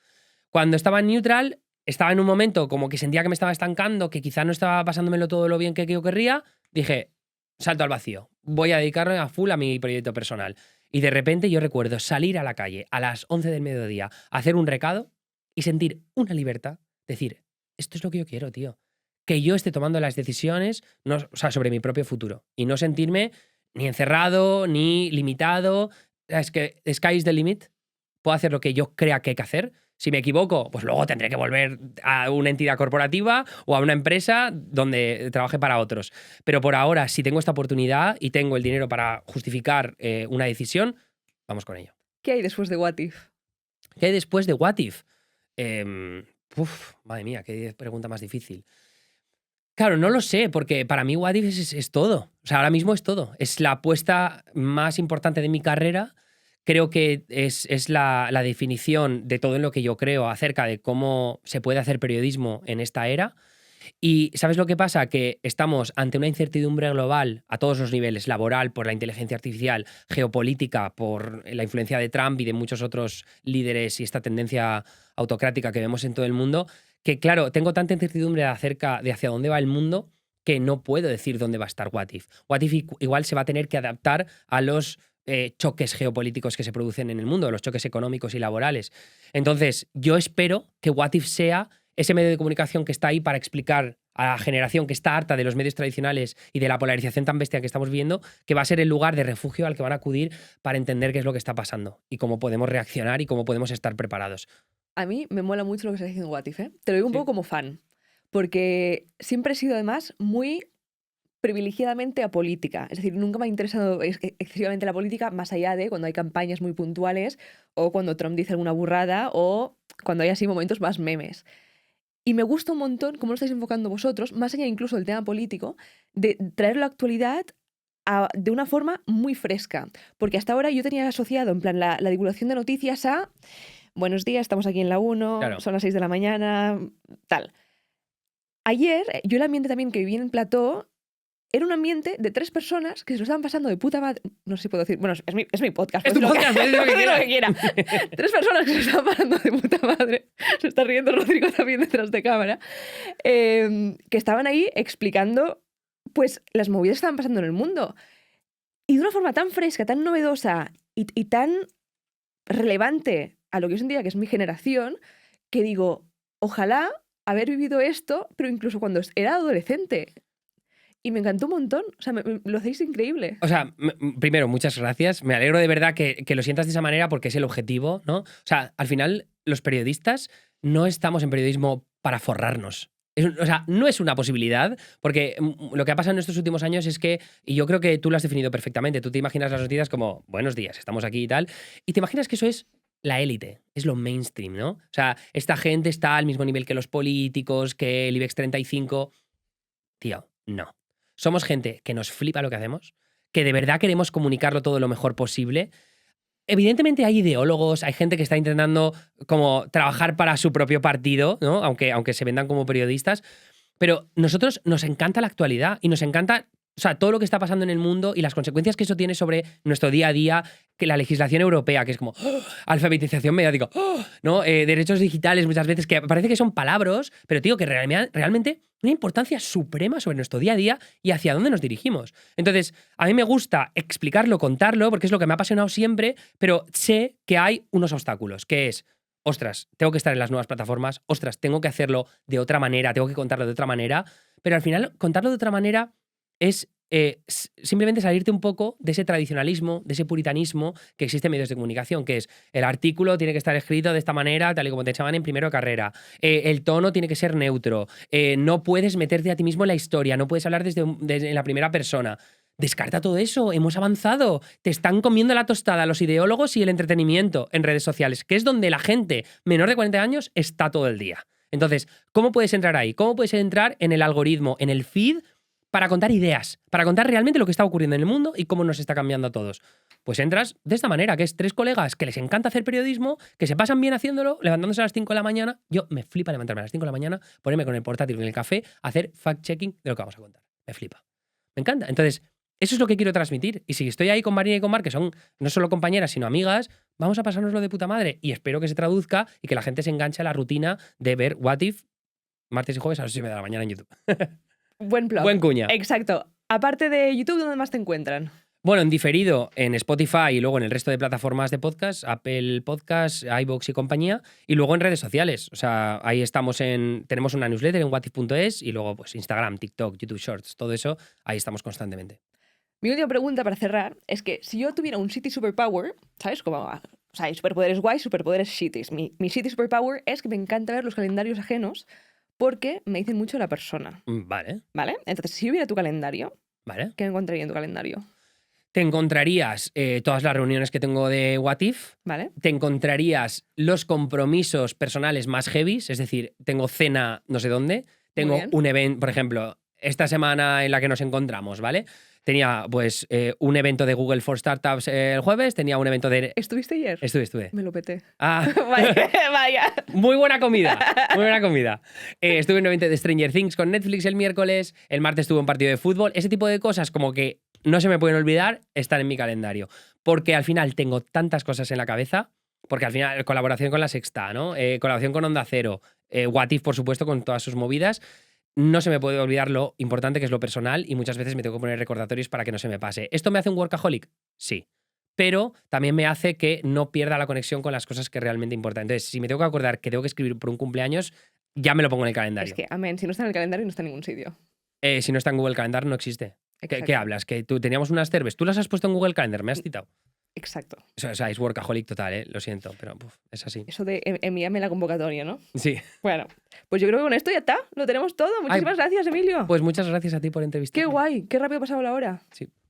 Cuando estaba en Neutral, estaba en un momento como que sentía que me estaba estancando, que quizá no estaba pasándomelo todo lo bien que yo querría. Dije, salto al vacío. Voy a dedicarme a full a mi proyecto personal. Y de repente yo recuerdo salir a la calle a las 11 del mediodía, hacer un recado y sentir una libertad. Decir, esto es lo que yo quiero, tío. Que yo esté tomando las decisiones sobre mi propio futuro. Y no sentirme ni encerrado, ni limitado. Es que sky is the limit. Puedo hacer lo que yo crea que hay que hacer. Si me equivoco, pues luego tendré que volver a una entidad corporativa o a una empresa donde trabaje para otros. Pero por ahora, si tengo esta oportunidad y tengo el dinero para justificar una decisión, vamos con ello. ¿Qué hay después de What If? ¿Qué hay después de What If? Madre mía, qué pregunta más difícil. Claro, no lo sé, porque para mí What If es todo. O sea, ahora mismo es todo. Es la apuesta más importante de mi carrera. Creo que es la definición de todo en lo que yo creo acerca de cómo se puede hacer periodismo en esta era. Y ¿sabes lo que pasa? Que estamos ante una incertidumbre global a todos los niveles, laboral por la inteligencia artificial, geopolítica por la influencia de Trump y de muchos otros líderes y esta tendencia autocrática que vemos en todo el mundo, que claro, tengo tanta incertidumbre acerca de hacia dónde va el mundo que no puedo decir dónde va a estar What If. What If igual se va a tener que adaptar a los choques geopolíticos que se producen en el mundo, los choques económicos y laborales. Entonces, yo espero que What If sea ese medio de comunicación que está ahí para explicar a la generación que está harta de los medios tradicionales y de la polarización tan bestia que estamos viendo, que va a ser el lugar de refugio al que van a acudir para entender qué es lo que está pasando y cómo podemos reaccionar y cómo podemos estar preparados. A mí me mola mucho lo que estás diciendo What If, ¿eh? Te lo digo un poco como fan, porque siempre he sido además muy privilegiadamente apolítica. Es decir, nunca me ha interesado excesivamente la política, más allá de cuando hay campañas muy puntuales o cuando Trump dice alguna burrada o cuando hay así momentos más memes. Y me gusta un montón cómo lo estáis enfocando vosotros, más allá incluso del tema político, de traer la actualidad de una forma muy fresca. Porque hasta ahora yo tenía asociado en plan la divulgación de noticias a buenos días, estamos aquí en la 1, Claro. son las 6 de la mañana, tal. Ayer, yo el ambiente también que viví en el plató era un ambiente de 3 personas que se lo estaban pasando de puta madre. No sé si puedo decir. Bueno, es mi podcast. Es tu puedes podcast, puedes decir lo que quiera. 3 personas que se lo estaban pasando de puta madre. Se está riendo Rodrigo también detrás de cámara. Que estaban ahí explicando pues las movidas que estaban pasando en el mundo. Y de una forma tan fresca, tan novedosa y tan relevante a lo que yo sentía que es mi generación, que digo, ojalá haber vivido esto, pero incluso cuando era adolescente. Y me encantó un montón. O sea, lo hacéis increíble. O sea, primero, muchas gracias. Me alegro de verdad que lo sientas de esa manera porque es el objetivo, ¿no? O sea, al final, los periodistas no estamos en periodismo para forrarnos. O sea, no es una posibilidad, porque lo que ha pasado en estos últimos años es que, y yo creo que tú lo has definido perfectamente, tú te imaginas las noticias como, buenos días, estamos aquí y tal, y te imaginas que eso es la élite, es lo mainstream, ¿no? O sea, esta gente está al mismo nivel que los políticos, que el IBEX 35. Tío, no. Somos gente que nos flipa lo que hacemos, que de verdad queremos comunicarlo todo lo mejor posible. Evidentemente hay ideólogos, hay gente que está intentando como trabajar para su propio partido, ¿no? Aunque se vendan como periodistas, pero nosotros nos encanta la actualidad y nos encanta, o sea, todo lo que está pasando en el mundo y las consecuencias que eso tiene sobre nuestro día a día, que la legislación europea, que es como alfabetización mediática, ¿no? Derechos digitales muchas veces, que parece que son palabras, pero tío, que realmente una importancia suprema sobre nuestro día a día y hacia dónde nos dirigimos. Entonces, a mí me gusta explicarlo, contarlo, porque es lo que me ha apasionado siempre, pero sé que hay unos obstáculos, que es, ostras, tengo que estar en las nuevas plataformas, ostras, tengo que hacerlo de otra manera, tengo que contarlo de otra manera, pero al final contarlo de otra manera es simplemente salirte un poco de ese tradicionalismo, de ese puritanismo que existe en medios de comunicación, que es el artículo tiene que estar escrito de esta manera, tal y como te echaban en primero de carrera, el tono tiene que ser neutro, no puedes meterte a ti mismo en la historia, no puedes hablar desde la primera persona. Descarta todo eso, hemos avanzado. Te están comiendo la tostada los ideólogos y el entretenimiento en redes sociales, que es donde la gente menor de 40 años está todo el día. Entonces, ¿cómo puedes entrar ahí? ¿Cómo puedes entrar en el algoritmo, en el feed, para contar ideas, para contar realmente lo que está ocurriendo en el mundo y cómo nos está cambiando a todos? Pues entras de esta manera, que es 3 colegas que les encanta hacer periodismo, que se pasan bien haciéndolo, levantándose a las 5 de la mañana. Yo me flipa levantarme a las 5 de la mañana, ponerme con el portátil en el café, hacer fact-checking de lo que vamos a contar. Me flipa. Me encanta. Entonces, eso es lo que quiero transmitir. Y si estoy ahí con Marina y con Mar, que son no solo compañeras, sino amigas, vamos a pasárnoslo de puta madre. Y espero que se traduzca y que la gente se enganche a la rutina de ver What If martes y jueves a las 6:30 de la mañana en YouTube. Buen plug. Buen cuña. Exacto. Aparte de YouTube, ¿dónde más te encuentran? Bueno, en diferido en Spotify y luego en el resto de plataformas de podcast, Apple Podcasts, iVoox y compañía, y luego en redes sociales. O sea, ahí tenemos una newsletter en whatif.es y luego pues Instagram, TikTok, YouTube Shorts, todo eso, ahí estamos constantemente. Mi última pregunta para cerrar es que si yo tuviera un city superpower, ¿sabes? Como, o sea, hay superpoderes guays, superpoderes shitties. Mi city superpower es que me encanta ver los calendarios ajenos porque me dicen mucho de la persona, Vale, ¿vale? Entonces, si yo viera tu calendario, vale. ¿qué encontraría en tu calendario? Te encontrarías todas las reuniones que tengo de What If, ¿Vale? te encontrarías los compromisos personales más heavies, es decir, tengo cena no sé dónde, tengo bien. un evento, por ejemplo, esta semana en la que nos encontramos, ¿vale? Tenía pues un evento de Google for Startups el jueves, tenía un evento de... ¿Estuviste ayer? Estuve. Me lo peté. Ah, Vaya. muy buena comida, muy buena comida. Estuve en un evento de Stranger Things con Netflix el miércoles, el martes tuve un partido de fútbol, ese tipo de cosas como que no se me pueden olvidar, están en mi calendario. Porque al final tengo tantas cosas en la cabeza, porque al final colaboración con La Sexta, ¿no? Colaboración con Onda Cero, What If, por supuesto, con todas sus movidas. No se me puede olvidar lo importante que es lo personal y muchas veces me tengo que poner recordatorios para que no se me pase. ¿Esto me hace un workaholic? Sí. Pero también me hace que no pierda la conexión con las cosas que realmente importan. Entonces, si me tengo que acordar que tengo que escribir por un cumpleaños, ya me lo pongo en el calendario. Es que, amén, si no está en el calendario no está en ningún sitio. Si no está en Google Calendar, no existe. ¿Qué Exacto. hablas? Que tú teníamos unas cervezas. ¿Tú las has puesto en Google Calendar? ¿Me has citado? Exacto. O sea, es workaholic total, ¿eh? Lo siento, pero es así. Eso de envíame la convocatoria, ¿no? Sí. Bueno, pues yo creo que con esto ya está. Lo tenemos todo. Muchísimas gracias, Emilio. Pues muchas gracias a ti por entrevistarme. Qué guay. Qué rápido ha pasado la hora. Sí.